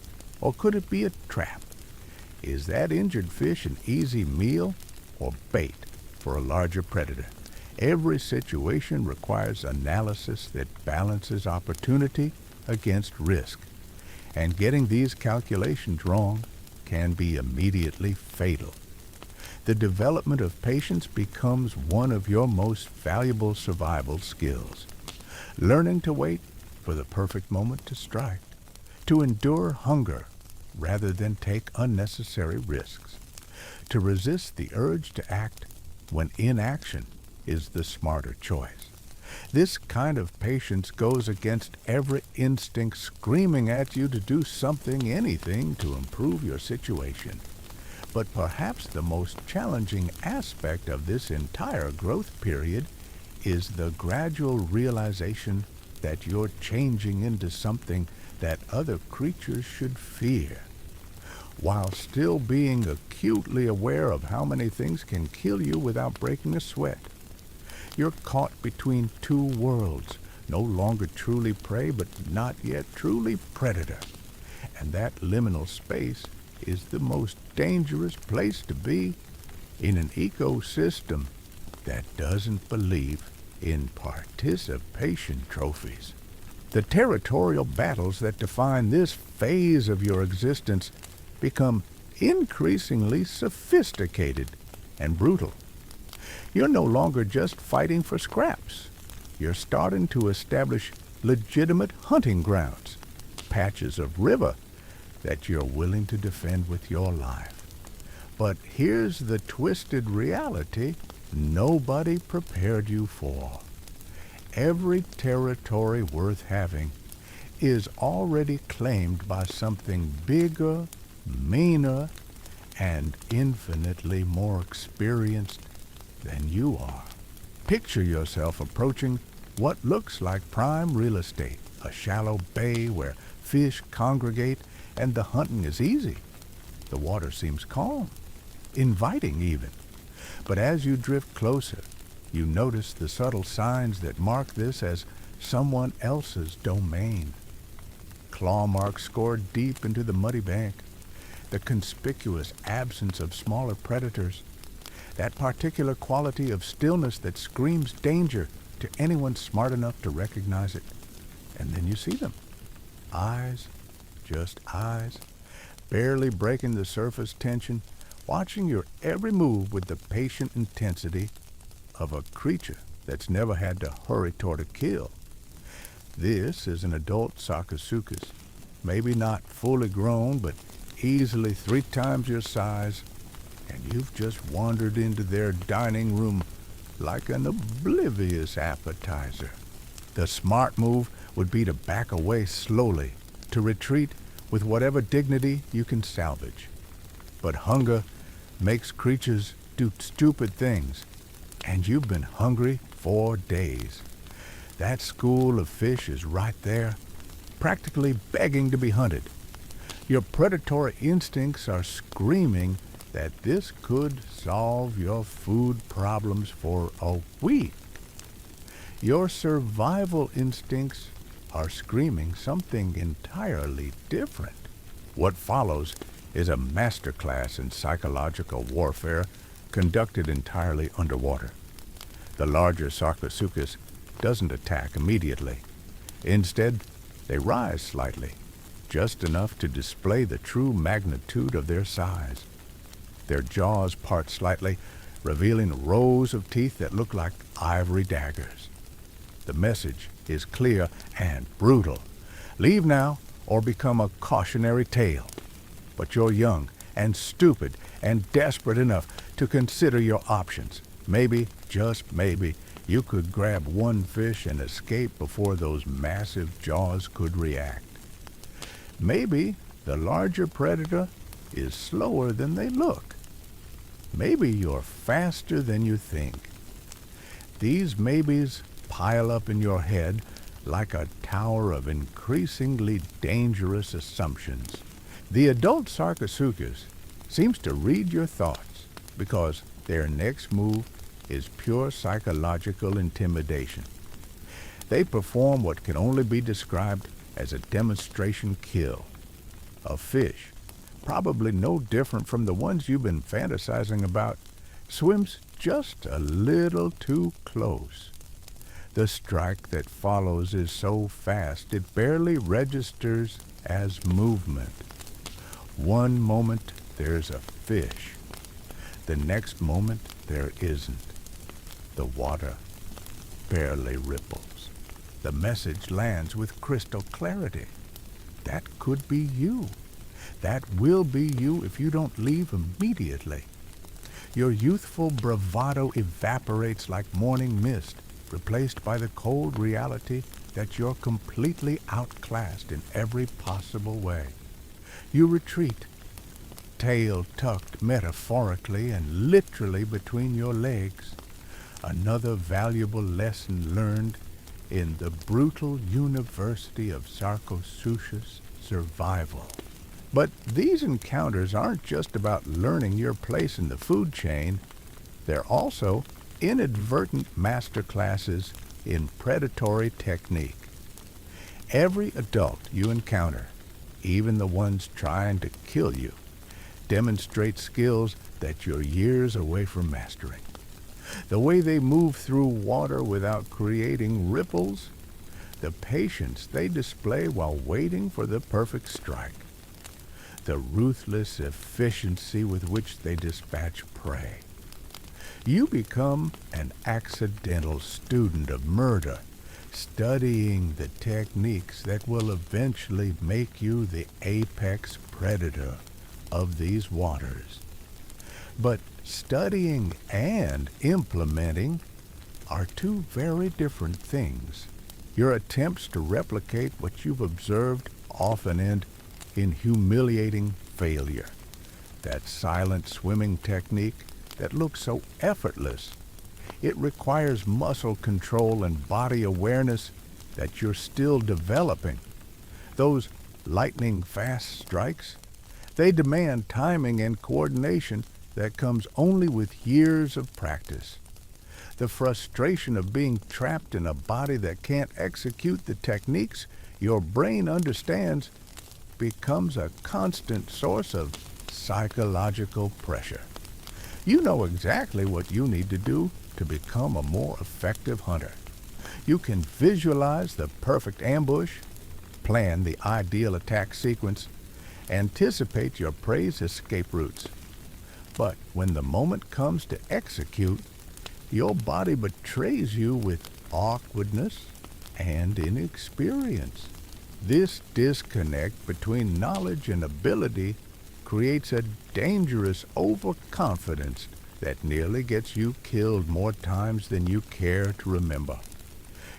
or could it be a trap? Is that injured fish an easy meal or bait for a larger predator? Every situation requires analysis that balances opportunity against risk, and getting these calculations wrong can be immediately fatal. The development of patience becomes one of your most valuable survival skills. Learning to wait for the perfect moment to strike, to endure hunger rather than take unnecessary risks, to resist the urge to act when inaction is the smarter choice. This kind of patience goes against every instinct screaming at you to do something, anything, to improve your situation. But perhaps the most challenging aspect of this entire growth period is the gradual realization that you're changing into something that other creatures should fear, while still being acutely aware of how many things can kill you without breaking a sweat. You're caught between two worlds, no longer truly prey, but not yet truly predator. And that liminal space is the most dangerous place to be in an ecosystem that doesn't believe in participation trophies. The territorial battles that define this phase of your existence become increasingly sophisticated and brutal. You're no longer just fighting for scraps. You're starting to establish legitimate hunting grounds, patches of river that you're willing to defend with your life. But here's the twisted reality nobody prepared you for. Every territory worth having is already claimed by something bigger, meaner, and infinitely more experienced than you are. Picture yourself approaching what looks like prime real estate, a shallow bay where fish congregate and the hunting is easy. The water seems calm, inviting even. But as you drift closer, you notice the subtle signs that mark this as someone else's domain. Claw marks scored deep into the muddy bank, the conspicuous absence of smaller predators, that particular quality of stillness that screams danger to anyone smart enough to recognize it. And then you see them. Eyes, just eyes, barely breaking the surface tension, watching your every move with the patient intensity of a creature that's never had to hurry toward a kill. This is an adult Sarcosuchus, maybe not fully grown, but easily 3 times your size, and you've just wandered into their dining room like an oblivious appetizer. The smart move would be to back away slowly, to retreat with whatever dignity you can salvage. But hunger makes creatures do stupid things, and you've been hungry for days. That school of fish is right there, practically begging to be hunted. Your predatory instincts are screaming that this could solve your food problems for a week. Your survival instincts are screaming something entirely different. What follows is a masterclass in psychological warfare conducted entirely underwater. The larger Sarcosuchus doesn't attack immediately. Instead, they rise slightly, just enough to display the true magnitude of their size. Their jaws part slightly, revealing rows of teeth that look like ivory daggers. The message is clear and brutal. Leave now or become a cautionary tale. But you're young and stupid and desperate enough to consider your options. Maybe, just maybe, you could grab one fish and escape before those massive jaws could react. Maybe the larger predator is slower than they look. Maybe you're faster than you think. These maybes pile up in your head like a tower of increasingly dangerous assumptions. The adult Sarcosuchus seems to read your thoughts because their next move is pure psychological intimidation. They perform what can only be described as a demonstration kill. A fish, probably no different from the ones you've been fantasizing about, swims just a little too close. The strike that follows is so fast it barely registers as movement. One moment there's a fish. The next moment there isn't. The water barely ripples. The message lands with crystal clarity. That could be you. That will be you if you don't leave immediately. Your youthful bravado evaporates like morning mist, replaced by the cold reality that you're completely outclassed in every possible way. You retreat, tail tucked metaphorically and literally between your legs, another valuable lesson learned in the brutal University of Sarcosuchus survival. But these encounters aren't just about learning your place in the food chain, they're also inadvertent masterclasses in predatory technique. Every adult you encounter, even the ones trying to kill you, demonstrates skills that you're years away from mastering. The way they move through water without creating ripples, the patience they display while waiting for the perfect strike, the ruthless efficiency with which they dispatch prey. You become an accidental student of murder, studying the techniques that will eventually make you the apex predator of these waters. But studying and implementing are two very different things. Your attempts to replicate what you've observed often end in humiliating failure. That silent swimming technique that looks so effortless, it requires muscle control and body awareness that you're still developing. Those lightning-fast strikes, they demand timing and coordination that comes only with years of practice. The frustration of being trapped in a body that can't execute the techniques your brain understands becomes a constant source of psychological pressure. You know exactly what you need to do to become a more effective hunter. You can visualize the perfect ambush, plan the ideal attack sequence, anticipate your prey's escape routes. But when the moment comes to execute, your body betrays you with awkwardness and inexperience. This disconnect between knowledge and ability creates a dangerous overconfidence that nearly gets you killed more times than you care to remember.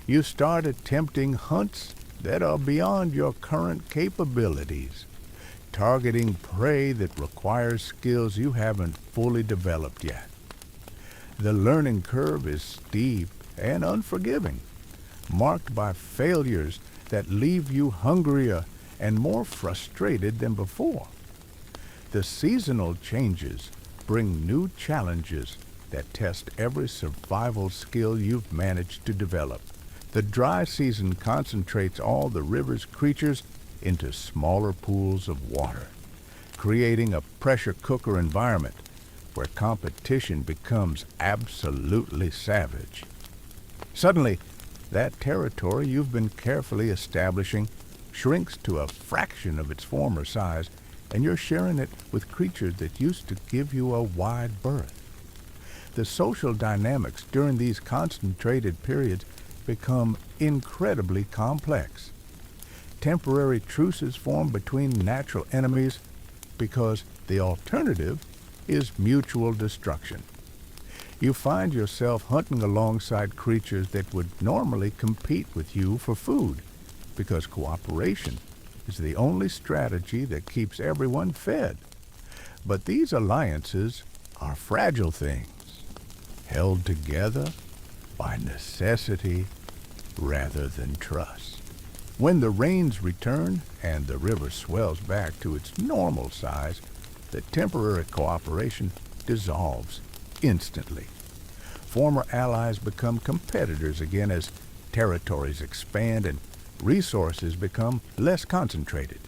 You start attempting hunts that are beyond your current capabilities, targeting prey that requires skills you haven't fully developed yet. The learning curve is steep and unforgiving, marked by failures that leave you hungrier and more frustrated than before. The seasonal changes bring new challenges that test every survival skill you've managed to develop. The dry season concentrates all the river's creatures into smaller pools of water, creating a pressure cooker environment where competition becomes absolutely savage. Suddenly, that territory you've been carefully establishing shrinks to a fraction of its former size, and you're sharing it with creatures that used to give you a wide berth. The social dynamics during these concentrated periods become incredibly complex. Temporary truces form between natural enemies because the alternative is mutual destruction. You find yourself hunting alongside creatures that would normally compete with you for food, because cooperation is the only strategy that keeps everyone fed. But these alliances are fragile things, held together by necessity rather than trust. When the rains return and the river swells back to its normal size, the temporary cooperation dissolves instantly. Former allies become competitors again as territories expand and resources become less concentrated.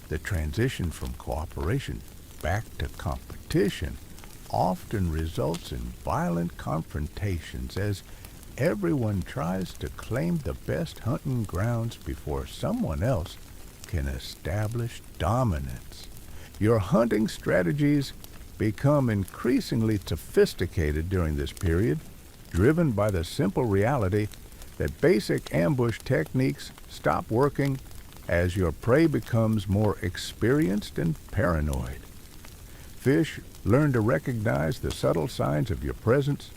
The transition from cooperation back to competition often results in violent confrontations as everyone tries to claim the best hunting grounds before someone else can establish dominance. Your hunting strategies become increasingly sophisticated during this period, driven by the simple reality that basic ambush techniques stop working as your prey becomes more experienced and paranoid. Fish learn to recognize the subtle signs of your presence.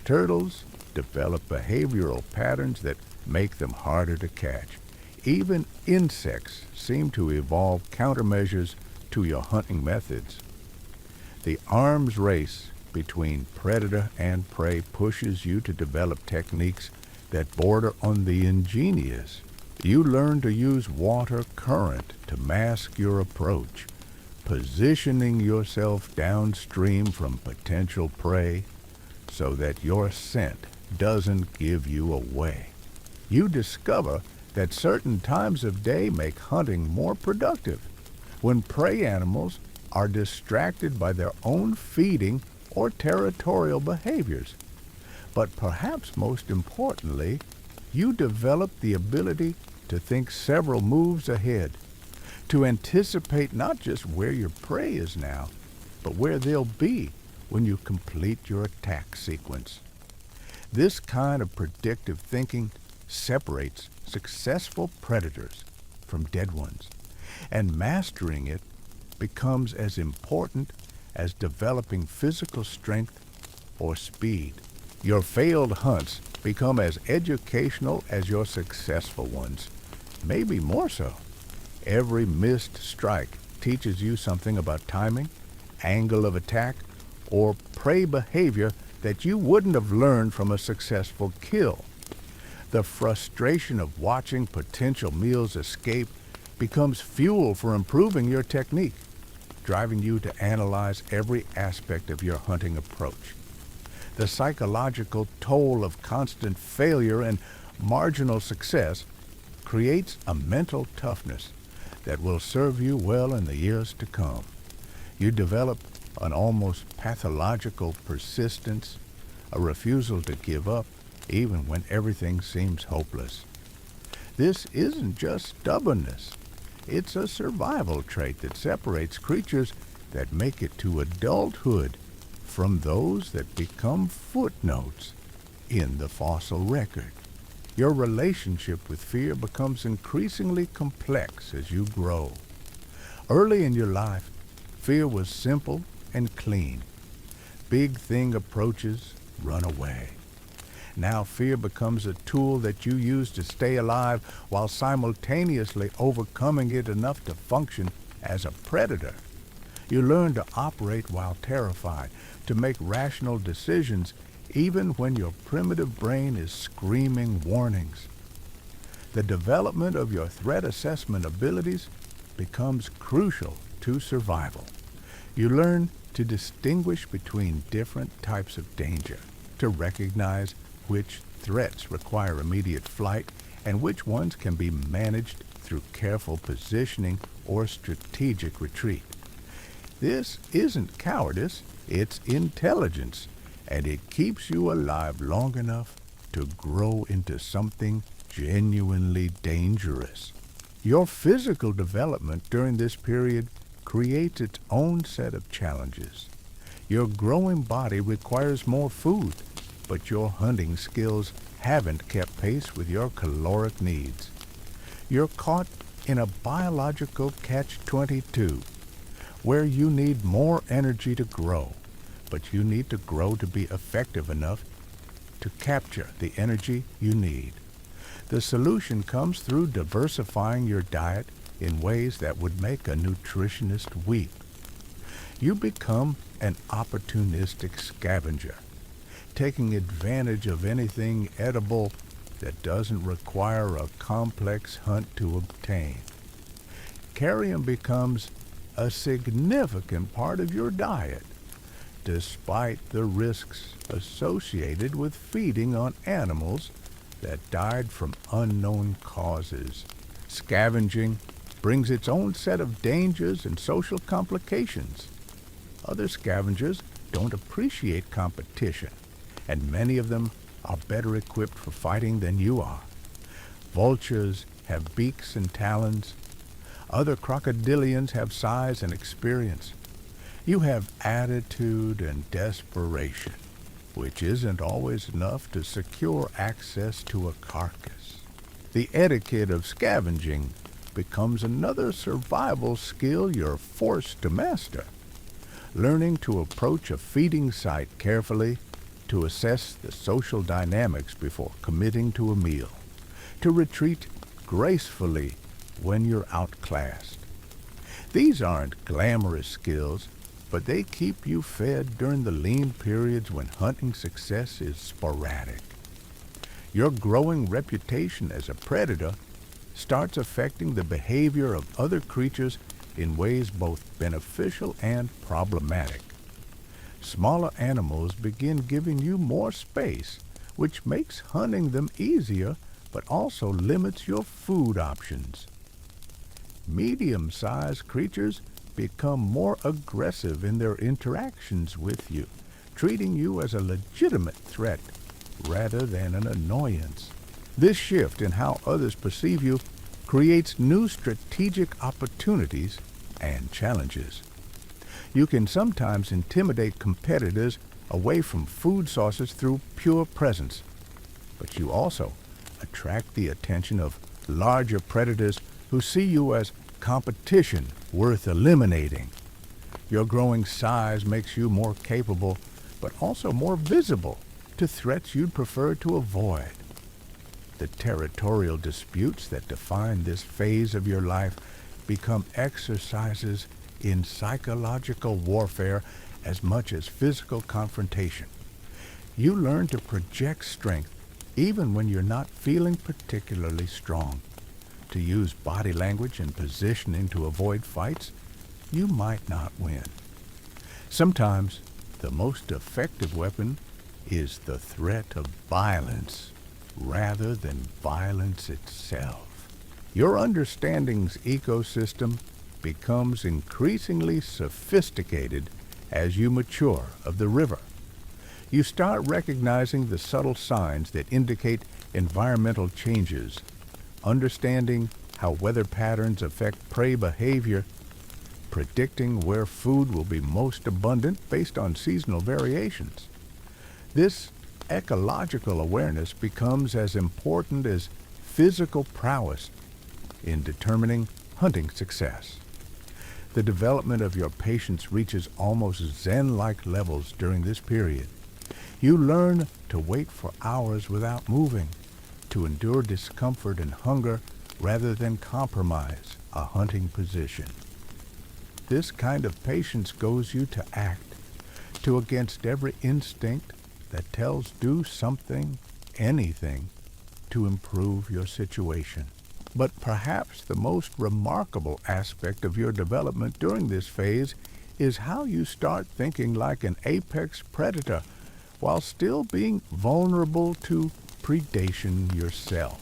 Turtles develop behavioral patterns that make them harder to catch. Even insects seem to evolve countermeasures to your hunting methods. The arms race between predator and prey pushes you to develop techniques that border on the ingenious. You learn to use water current to mask your approach, positioning yourself downstream from potential prey so that your scent doesn't give you away. You discover that certain times of day make hunting more productive, when prey animals are distracted by their own feeding or territorial behaviors. But perhaps most importantly, you develop the ability to think several moves ahead, to anticipate not just where your prey is now, but where they'll be when you complete your attack sequence. This kind of predictive thinking separates successful predators from dead ones, and mastering it becomes as important as developing physical strength or speed. Your failed hunts become as educational as your successful ones, maybe more so. Every missed strike teaches you something about timing, angle of attack, or prey behavior that you wouldn't have learned from a successful kill. The frustration of watching potential meals escape becomes fuel for improving your technique, driving you to analyze every aspect of your hunting approach. The psychological toll of constant failure and marginal success creates a mental toughness that will serve you well in the years to come. You develop an almost pathological persistence, a refusal to give up even when everything seems hopeless. This isn't just stubbornness. It's a survival trait that separates creatures that make it to adulthood from those that become footnotes in the fossil record. Your relationship with fear becomes increasingly complex as you grow. Early in your life, fear was simple and clean. Big thing approaches, run away. Now fear becomes a tool that you use to stay alive while simultaneously overcoming it enough to function as a predator. You learn to operate while terrified, to make rational decisions even when your primitive brain is screaming warnings. The development of your threat assessment abilities becomes crucial to survival. You learn to distinguish between different types of danger, to recognize which threats require immediate flight and which ones can be managed through careful positioning or strategic retreat. This isn't cowardice, it's intelligence, and it keeps you alive long enough to grow into something genuinely dangerous. Your physical development during this period creates its own set of challenges. Your growing body requires more food, but your hunting skills haven't kept pace with your caloric needs. You're caught in a biological catch-22, where you need more energy to grow, but you need to grow to be effective enough to capture the energy you need. The solution comes through diversifying your diet in ways that would make a nutritionist weep. You become an opportunistic scavenger, taking advantage of anything edible that doesn't require a complex hunt to obtain. Carrion becomes a significant part of your diet, despite the risks associated with feeding on animals that died from unknown causes. Scavenging brings its own set of dangers and social complications. Other scavengers don't appreciate competition, and many of them are better equipped for fighting than you are. Vultures have beaks and talons. Other crocodilians have size and experience. You have attitude and desperation, which isn't always enough to secure access to a carcass. The etiquette of scavenging becomes another survival skill you're forced to master. learning to approach a feeding site carefully, to assess the social dynamics before committing to a meal, to retreat gracefully when you're outclassed. These aren't glamorous skills, but they keep you fed during the lean periods when hunting success is sporadic. Your growing reputation as a predator starts affecting the behavior of other creatures in ways both beneficial and problematic. Smaller animals begin giving you more space, which makes hunting them easier, but also limits your food options. Medium-sized creatures become more aggressive in their interactions with you, treating you as a legitimate threat rather than an annoyance. This shift in how others perceive you creates new strategic opportunities and challenges. You can sometimes intimidate competitors away from food sources through pure presence, but you also attract the attention of larger predators who see you as competition worth eliminating. Your growing size makes you more capable, but also more visible to threats you'd prefer to avoid. The territorial disputes that define this phase of your life become exercises in psychological warfare as much as physical confrontation. You learn to project strength even when you're not feeling particularly strong, to use body language and positioning to avoid fights you might not win. Sometimes the most effective weapon is the threat of violence rather than violence itself. Your understanding's ecosystem becomes increasingly sophisticated as you mature of the river. You start recognizing the subtle signs that indicate environmental changes, understanding how weather patterns affect prey behavior, predicting where food will be most abundant based on seasonal variations. This ecological awareness becomes as important as physical prowess in determining hunting success. The development of your patience reaches almost Zen-like levels during this period. You learn to wait for hours without moving, to endure discomfort and hunger rather than compromise a hunting position. This kind of patience goes you to act, to against every instinct that tells do something, anything, to improve your situation. But perhaps the most remarkable aspect of your development during this phase is how you start thinking like an apex predator while still being vulnerable to predation yourself.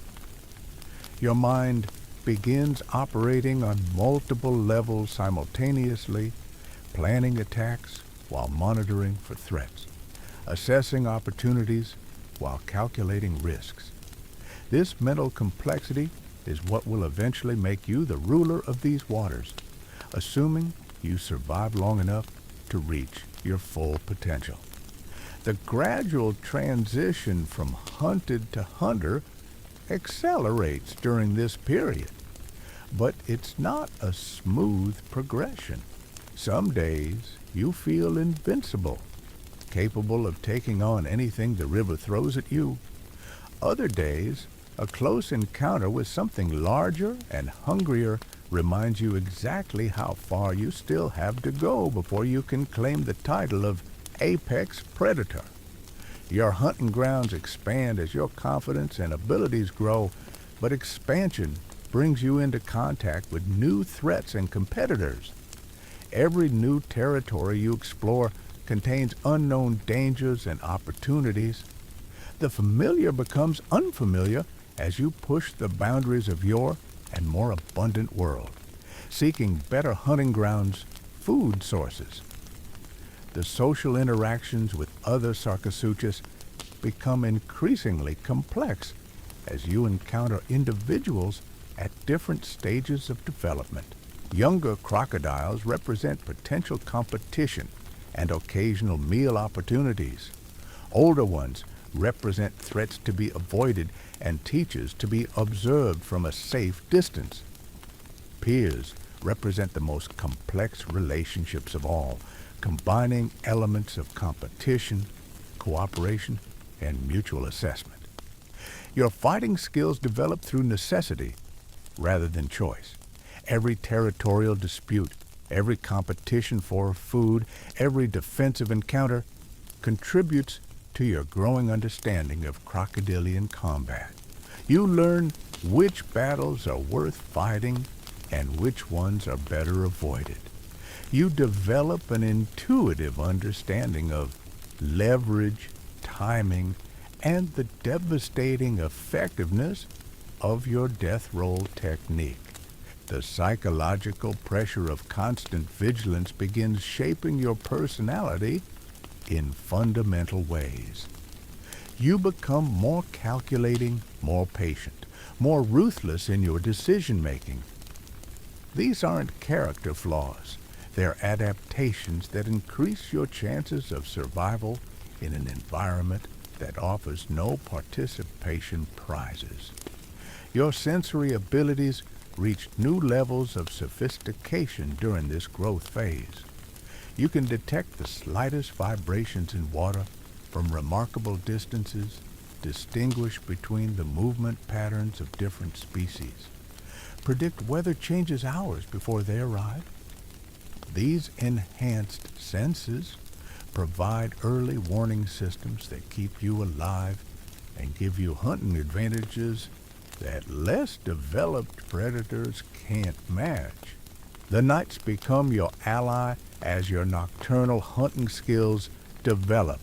Your mind begins operating on multiple levels simultaneously, planning attacks while monitoring for threats, assessing opportunities while calculating risks. This mental complexity is what will eventually make you the ruler of these waters, assuming you survive long enough to reach your full potential. The gradual transition from hunted to hunter accelerates during this period, but it's not a smooth progression. Some days you feel invincible, capable of taking on anything the river throws at you. Other days, a close encounter with something larger and hungrier reminds you exactly how far you still have to go before you can claim the title of apex predator. Your hunting grounds expand as your confidence and abilities grow, but expansion brings you into contact with new threats and competitors. Every new territory you explore contains unknown dangers and opportunities. The familiar becomes unfamiliar as you push the boundaries of your and more abundant world, seeking better hunting grounds, food sources. The social interactions with other Sarcosuchus become increasingly complex as you encounter individuals at different stages of development. Younger crocodiles represent potential competition and occasional meal opportunities. Older ones represent threats to be avoided and teachers to be observed from a safe distance. Peers represent the most complex relationships of all, combining elements of competition, cooperation, and mutual assessment. Your fighting skills develop through necessity rather than choice. Every territorial dispute, every competition for food, every defensive encounter contributes to your growing understanding of crocodilian combat. You learn which battles are worth fighting and which ones are better avoided. You develop an intuitive understanding of leverage, timing, and the devastating effectiveness of your death roll technique. The psychological pressure of constant vigilance begins shaping your personality in fundamental ways. You become more calculating, more patient, more ruthless in your decision-making. These aren't character flaws. They're adaptations that increase your chances of survival in an environment that offers no participation prizes. Your sensory abilities reach new levels of sophistication during this growth phase. You can detect the slightest vibrations in water from remarkable distances, distinguish between the movement patterns of different species, predict weather changes hours before they arrive. These enhanced senses provide early warning systems that keep you alive and give you hunting advantages that less developed predators can't match. The nights become your ally as your nocturnal hunting skills develop.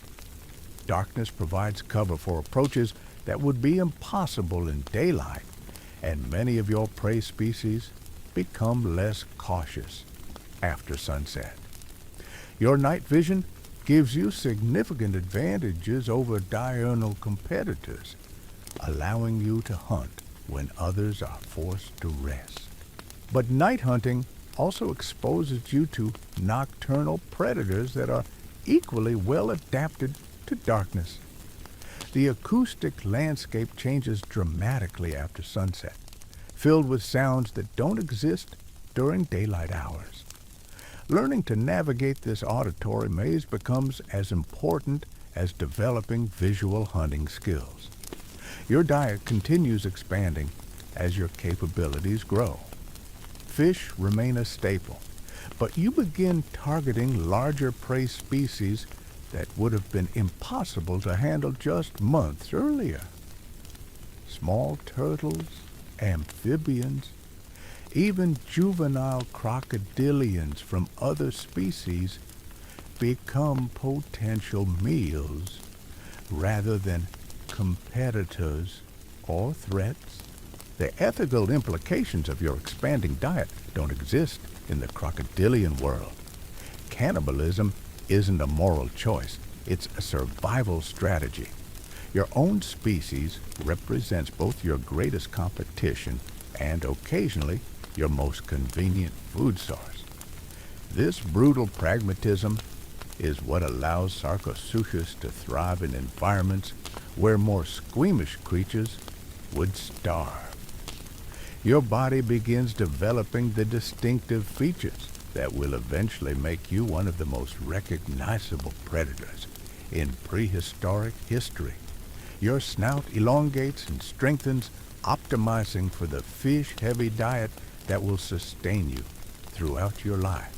Darkness provides cover for approaches that would be impossible in daylight, and many of your prey species become less cautious after sunset. Your night vision gives you significant advantages over diurnal competitors, allowing you to hunt when others are forced to rest. But night hunting also exposes you to nocturnal predators that are equally well adapted to darkness. The acoustic landscape changes dramatically after sunset, filled with sounds that don't exist during daylight hours. Learning to navigate this auditory maze becomes as important as developing visual hunting skills. Your diet continues expanding as your capabilities grow. Fish remain a staple, but you begin targeting larger prey species that would have been impossible to handle just months earlier. Small turtles, amphibians, even juvenile crocodilians from other species become potential meals rather than competitors or threats. The ethical implications of your expanding diet don't exist in the crocodilian world. Cannibalism isn't a moral choice, it's a survival strategy. Your own species represents both your greatest competition and occasionally your most convenient food source. This brutal pragmatism is what allows Sarcosuchus to thrive in environments where more squeamish creatures would starve. Your body begins developing the distinctive features that will eventually make you one of the most recognizable predators in prehistoric history. Your snout elongates and strengthens, optimizing for the fish-heavy diet that will sustain you throughout your life.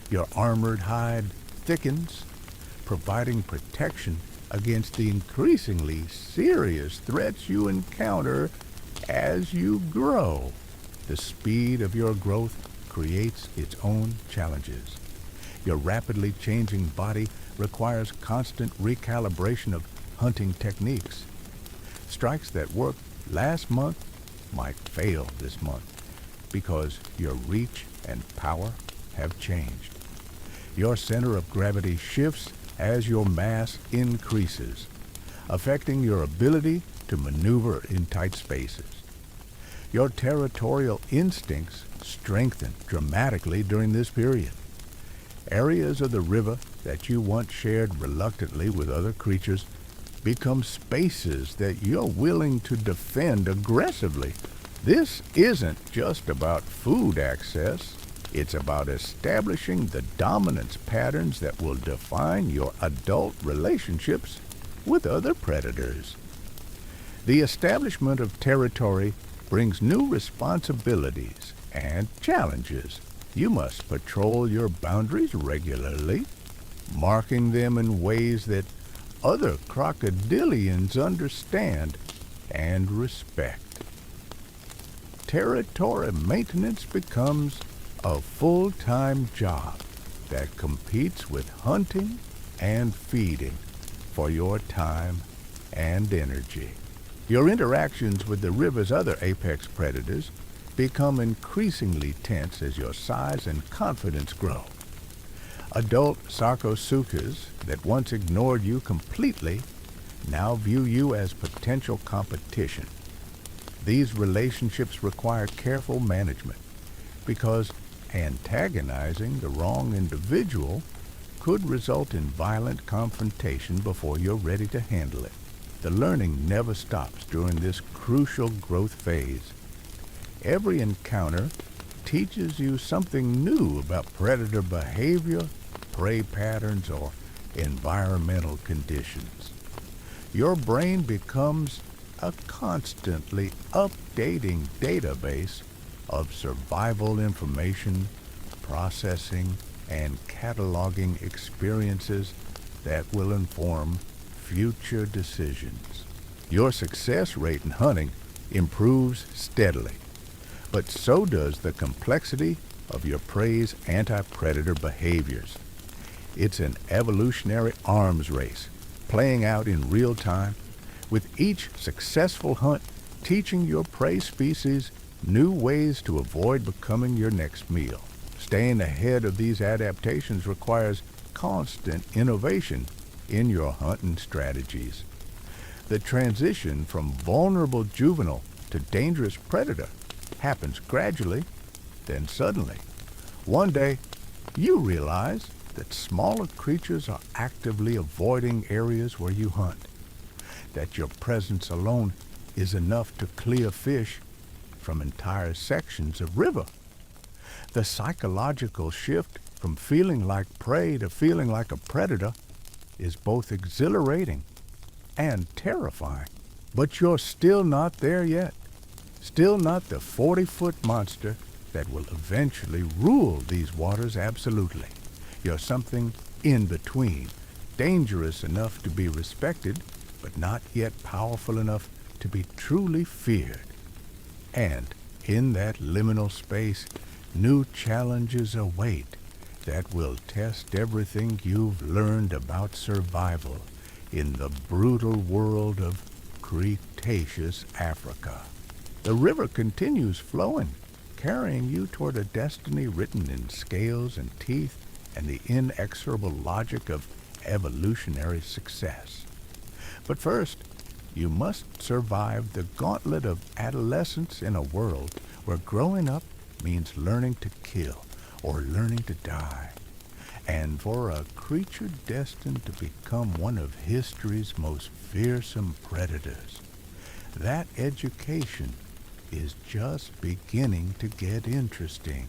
Your armored hide thickens, providing protection against the increasingly serious threats you encounter as you grow. The speed of your growth creates its own challenges. Your rapidly changing body requires constant recalibration of hunting techniques. Strikes that worked last month might fail this month because your reach and power have changed. Your center of gravity shifts as your mass increases, affecting your ability to maneuver in tight spaces. Your territorial instincts strengthen dramatically during this period. Areas of the river that you once shared reluctantly with other creatures become spaces that you're willing to defend aggressively. This isn't just about food access. It's about establishing the dominance patterns that will define your adult relationships with other predators. The establishment of territory brings new responsibilities and challenges. You must patrol your boundaries regularly, marking them in ways that other crocodilians understand and respect. Territory maintenance becomes a full-time job that competes with hunting and feeding for your time and energy. Your interactions with the river's other apex predators become increasingly tense as your size and confidence grow. Adult Sarcosuchus that once ignored you completely now view you as potential competition. These relationships require careful management because antagonizing the wrong individual could result in violent confrontation before you're ready to handle it. The learning never stops during this crucial growth phase. Every encounter teaches you something new about predator behavior, prey patterns, or environmental conditions. Your brain becomes a constantly updating database of survival information, processing, and cataloging experiences that will inform future decisions. Your success rate in hunting improves steadily, but so does the complexity of your prey's anti-predator behaviors. It's an evolutionary arms race playing out in real time, with each successful hunt teaching your prey species new ways to avoid becoming your next meal. Staying ahead of these adaptations requires constant innovation in your hunting strategies. The transition from vulnerable juvenile to dangerous predator happens gradually, then suddenly. One day, you realize that smaller creatures are actively avoiding areas where you hunt, that your presence alone is enough to clear fish from entire sections of river. The psychological shift from feeling like prey to feeling like a predator is both exhilarating and terrifying. But you're still not there yet. Still not the 40-foot monster that will eventually rule these waters absolutely. You're something in between, dangerous enough to be respected, but not yet powerful enough to be truly feared. And in that liminal space, new challenges await that will test everything you've learned about survival in the brutal world of Cretaceous Africa. The river continues flowing, carrying you toward a destiny written in scales and teeth and the inexorable logic of evolutionary success. But first, you must survive the gauntlet of adolescence in a world where growing up means learning to kill or learning to die. And for a creature destined to become one of history's most fearsome predators, that education is just beginning to get interesting.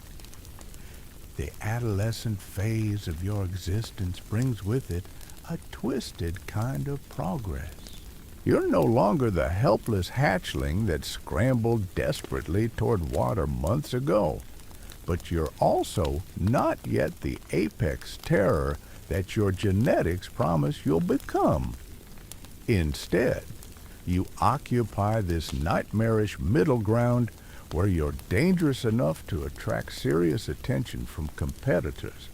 The adolescent phase of your existence brings with it a twisted kind of progress. You're no longer the helpless hatchling that scrambled desperately toward water months ago, but you're also not yet the apex terror that your genetics promise you'll become. Instead, you occupy this nightmarish middle ground where you're dangerous enough to attract serious attention from competitors,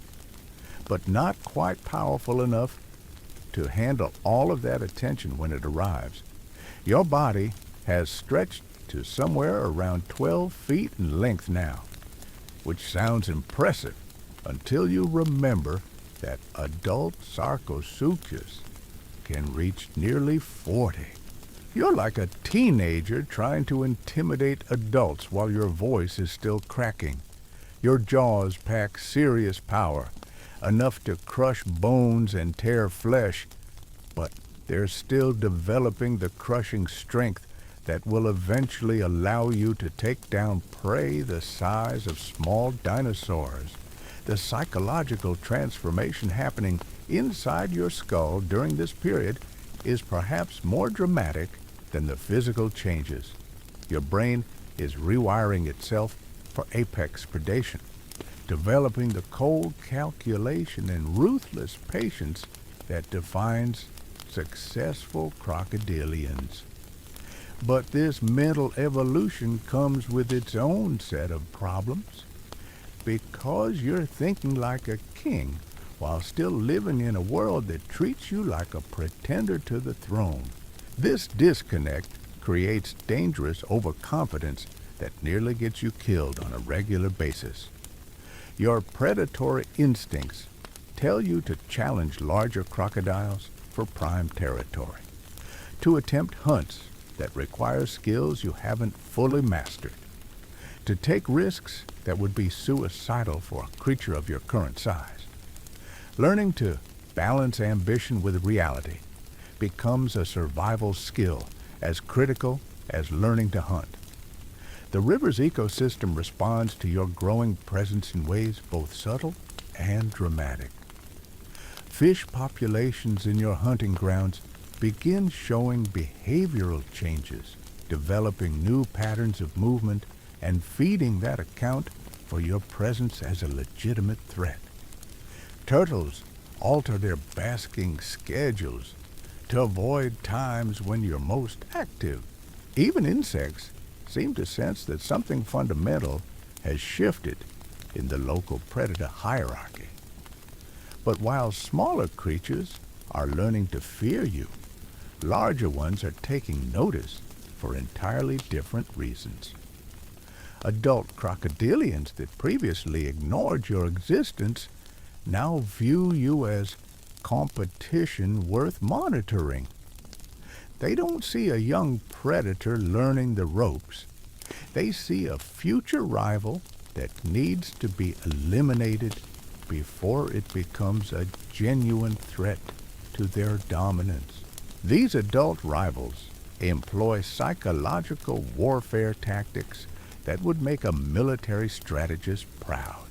but not quite powerful enough to handle all of that attention when it arrives. Your body has stretched to somewhere around 12 feet in length now, which sounds impressive until you remember that adult Sarcosuchus can reach nearly 40. You're like a teenager trying to intimidate adults while your voice is still cracking. Your jaws pack serious power, enough to crush bones and tear flesh, but they're still developing the crushing strength that will eventually allow you to take down prey the size of small dinosaurs. The psychological transformation happening inside your skull during this period is perhaps more dramatic than the physical changes. Your brain is rewiring itself for apex predation, developing the cold calculation and ruthless patience that defines successful crocodilians. But this mental evolution comes with its own set of problems. Because you're thinking like a king while still living in a world that treats you like a pretender to the throne. This disconnect creates dangerous overconfidence that nearly gets you killed on a regular basis. Your predatory instincts tell you to challenge larger crocodiles for prime territory, to attempt hunts that require skills you haven't fully mastered, to take risks that would be suicidal for a creature of your current size. Learning to balance ambition with reality becomes a survival skill as critical as learning to hunt. The river's ecosystem responds to your growing presence in ways both subtle and dramatic. Fish populations in your hunting grounds begin showing behavioral changes, developing new patterns of movement and feeding that account for your presence as a legitimate threat. Turtles alter their basking schedules to avoid times when you're most active. Even insects seem to sense that something fundamental has shifted in the local predator hierarchy. But while smaller creatures are learning to fear you, larger ones are taking notice for entirely different reasons. Adult crocodilians that previously ignored your existence now view you as competition worth monitoring. They don't see a young predator learning the ropes. They see a future rival that needs to be eliminated before it becomes a genuine threat to their dominance. These adult rivals employ psychological warfare tactics that would make a military strategist proud.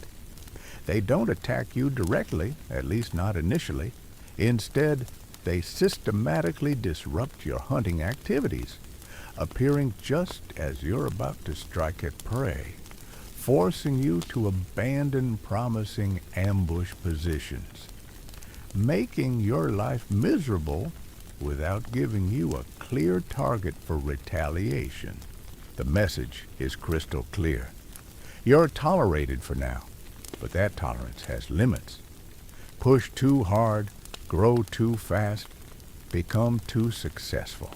They don't attack you directly, at least not initially. Instead, they systematically disrupt your hunting activities, appearing just as you're about to strike at prey, forcing you to abandon promising ambush positions, making your life miserable without giving you a clear target for retaliation. The message is crystal clear. You're tolerated for now, but that tolerance has limits. Push too hard, grow too fast, become too successful.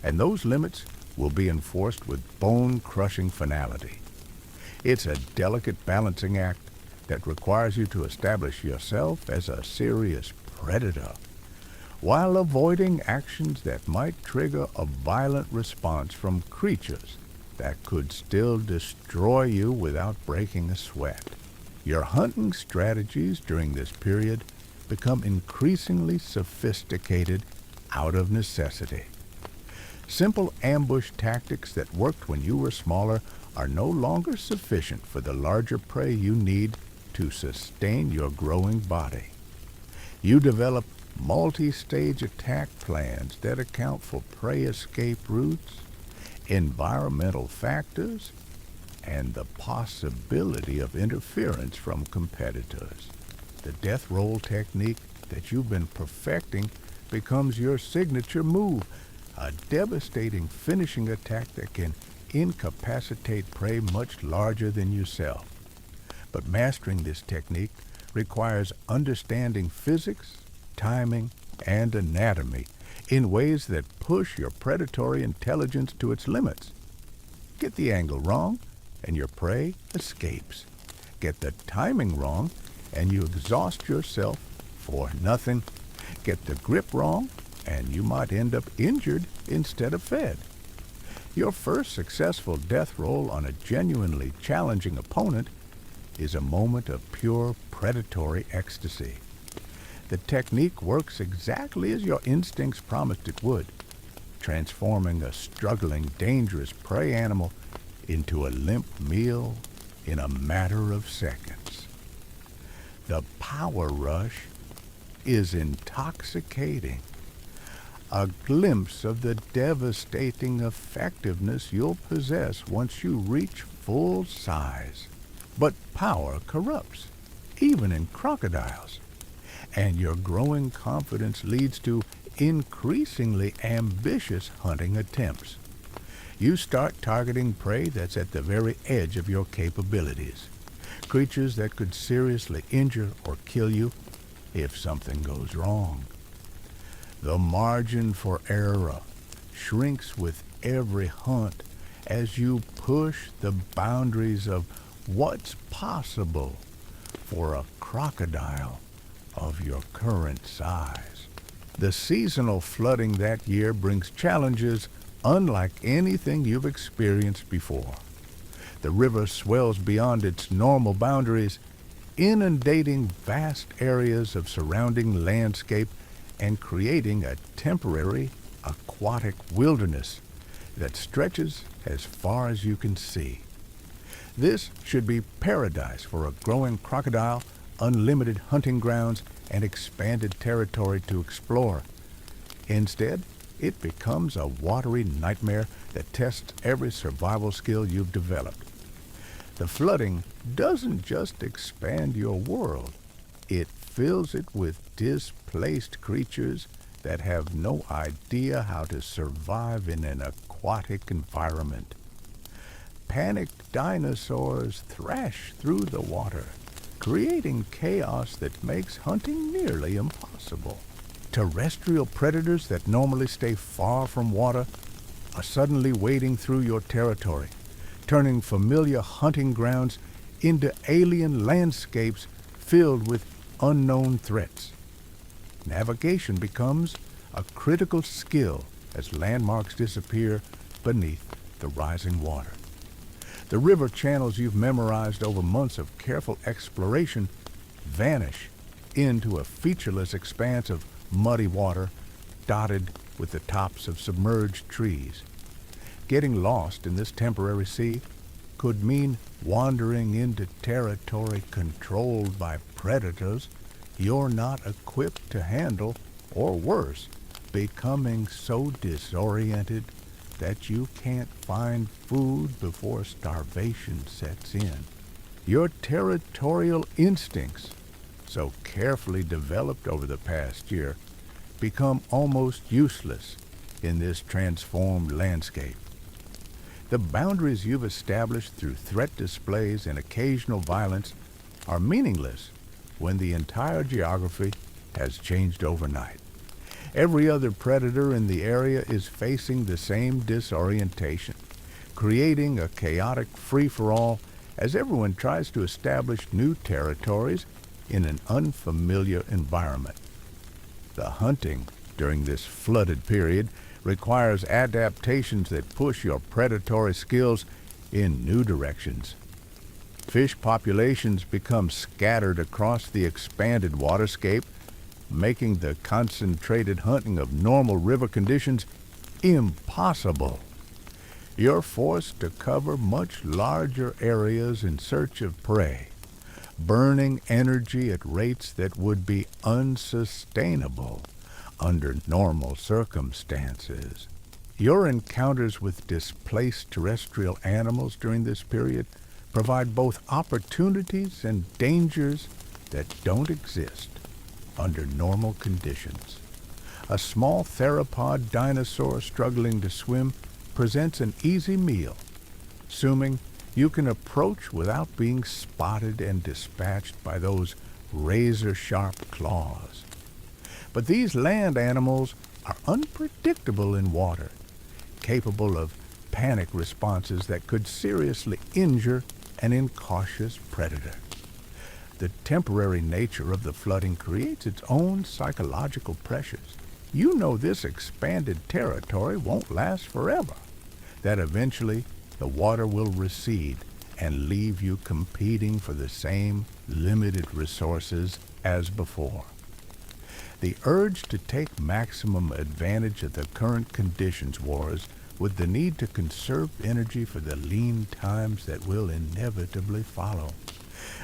And those limits will be enforced with bone-crushing finality. It's a delicate balancing act that requires you to establish yourself as a serious predator, while avoiding actions that might trigger a violent response from creatures that could still destroy you without breaking a sweat. Your hunting strategies during this period become increasingly sophisticated out of necessity. Simple ambush tactics that worked when you were smaller are no longer sufficient for the larger prey you need to sustain your growing body. You develop multi-stage attack plans that account for prey escape routes, environmental factors, and the possibility of interference from competitors. The death roll technique that you've been perfecting becomes your signature move, a devastating finishing attack that can incapacitate prey much larger than yourself. But mastering this technique requires understanding physics, timing, and anatomy in ways that push your predatory intelligence to its limits. Get the angle wrong, and your prey escapes. Get the timing wrong, and you exhaust yourself for nothing. Get the grip wrong, and you might end up injured instead of fed. Your first successful death roll on a genuinely challenging opponent is a moment of pure predatory ecstasy. The technique works exactly as your instincts promised it would. transforming a struggling, dangerous prey animal into a limp meal in a matter of seconds. The power rush is intoxicating, a glimpse of the devastating effectiveness you'll possess once you reach full size. But power corrupts, even in crocodiles, and your growing confidence leads to increasingly ambitious hunting attempts. You start targeting prey that's at the very edge of your capabilities, creatures that could seriously injure or kill you if something goes wrong. The margin for error shrinks with every hunt as you push the boundaries of what's possible for a crocodile of your current size. The seasonal flooding that year brings challenges unlike anything you've experienced before. The river swells beyond its normal boundaries, inundating vast areas of surrounding landscape and creating a temporary aquatic wilderness that stretches as far as you can see. This should be paradise for a growing crocodile, unlimited hunting grounds, and expanded territory to explore. Instead, it becomes a watery nightmare that tests every survival skill you've developed. The flooding doesn't just expand your world, it fills it with displaced creatures that have no idea how to survive in an aquatic environment. Panicked dinosaurs thrash through the water, creating chaos that makes hunting nearly impossible. Terrestrial predators that normally stay far from water are suddenly wading through your territory, turning familiar hunting grounds into alien landscapes filled with unknown threats. Navigation becomes a critical skill as landmarks disappear beneath the rising water. The river channels you've memorized over months of careful exploration vanish into a featureless expanse of muddy water dotted with the tops of submerged trees. Getting lost in this temporary sea could mean wandering into territory controlled by predators you're not equipped to handle, or worse, becoming so disoriented that you can't find food before starvation sets in. Your territorial instincts, so carefully developed over the past year, become almost useless in this transformed landscape. The boundaries you've established through threat displays and occasional violence are meaningless when the entire geography has changed overnight. Every other predator in the area is facing the same disorientation, creating a chaotic free-for-all as everyone tries to establish new territories in an unfamiliar environment. The hunting during this flooded period requires adaptations that push your predatory skills in new directions. Fish populations become scattered across the expanded waterscape, making the concentrated hunting of normal river conditions impossible. You're forced to cover much larger areas in search of prey, burning energy at rates that would be unsustainable under normal circumstances. Your encounters with displaced terrestrial animals during this period provide both opportunities and dangers that don't exist under normal conditions. A small theropod dinosaur struggling to swim presents an easy meal, assuming you can approach without being spotted and dispatched by those razor-sharp claws. But these land animals are unpredictable in water, capable of panic responses that could seriously injure an incautious predator. The temporary nature of the flooding creates its own psychological pressures. You know this expanded territory won't last forever, that eventually the water will recede and leave you competing for the same limited resources as before. The urge to take maximum advantage of the current conditions wars with the need to conserve energy for the lean times that will inevitably follow.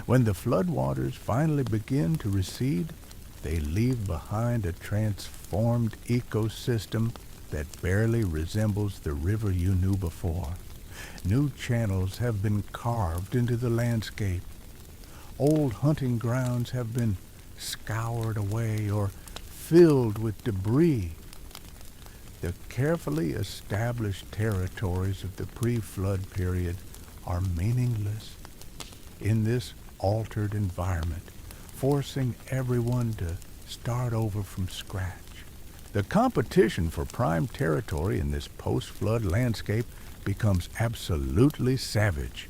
When the floodwaters finally begin to recede, they leave behind a transformed ecosystem that barely resembles the river you knew before. New channels have been carved into the landscape. Old hunting grounds have been scoured away or filled with debris. The carefully established territories of the pre-flood period are meaningless in this altered environment, forcing everyone to start over from scratch. The competition for prime territory in this post-flood landscape becomes absolutely savage.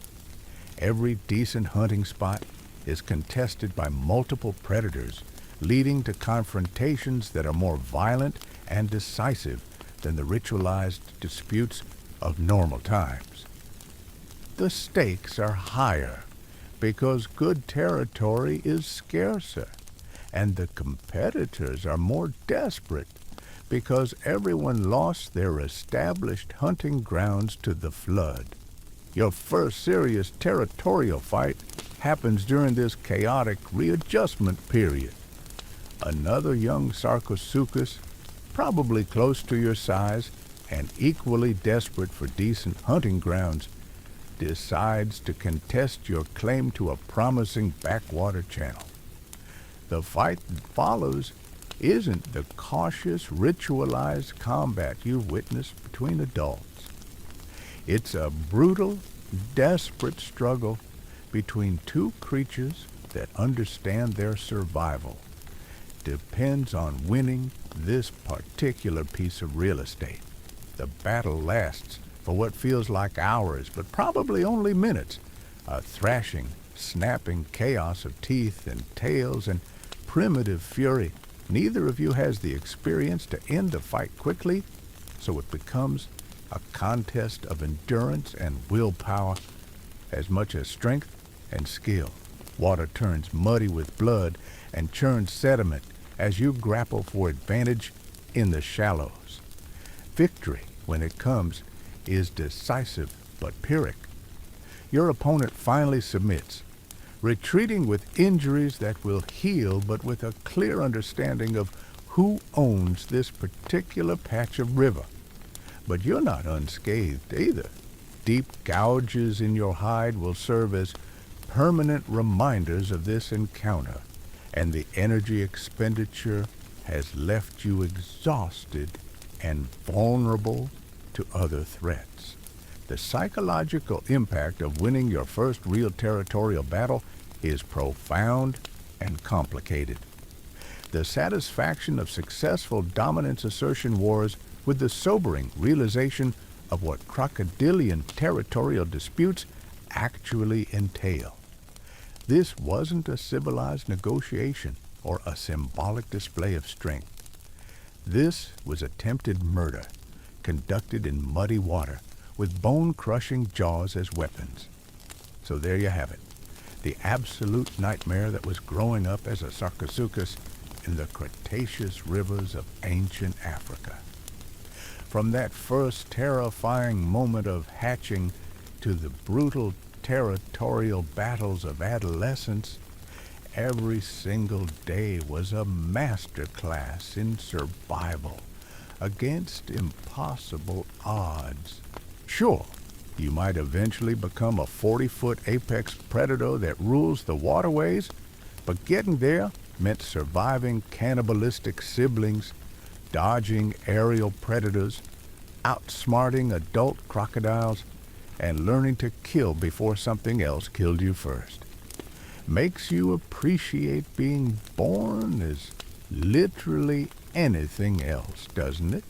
Every decent hunting spot is contested by multiple predators, leading to confrontations that are more violent and decisive than the ritualized disputes of normal times. The stakes are higher because good territory is scarcer, and the competitors are more desperate because everyone lost their established hunting grounds to the flood. Your first serious territorial fight happens during this chaotic readjustment period. Another young Sarcosuchus, probably close to your size and equally desperate for decent hunting grounds, decides to contest your claim to a promising backwater channel. The fight that follows isn't the cautious, ritualized combat you've witnessed between adults. It's a brutal, desperate struggle between two creatures that understand their survival depends on winning this particular piece of real estate. The battle lasts for what feels like hours, but probably only minutes. A thrashing, snapping chaos of teeth and tails and primitive fury. Neither of you has the experience to end the fight quickly, so it becomes a contest of endurance and willpower as much as strength and skill. Water turns muddy with blood and churns sediment as you grapple for advantage in the shallows. Victory, when it comes, is decisive but pyrrhic. Your opponent finally submits, retreating with injuries that will heal but with a clear understanding of who owns this particular patch of river. But you're not unscathed either. Deep gouges in your hide will serve as permanent reminders of this encounter, and the energy expenditure has left you exhausted and vulnerable to other threats. The psychological impact of winning your first real territorial battle is profound and complicated. The satisfaction of successful dominance assertion wars with the sobering realization of what crocodilian territorial disputes actually entail. This wasn't a civilized negotiation or a symbolic display of strength. This was attempted murder, conducted in muddy water, with bone-crushing jaws as weapons. So there you have it, the absolute nightmare that was growing up as a Sarcosuchus in the Cretaceous rivers of ancient Africa. From that first terrifying moment of hatching to the brutal territorial battles of adolescence, every single day was a masterclass in survival against impossible odds. Sure, you might eventually become a 40-foot apex predator that rules the waterways, but getting there meant surviving cannibalistic siblings, dodging aerial predators, outsmarting adult crocodiles, and learning to kill before something else killed you first. Makes you appreciate being born as literally anything else, doesn't it?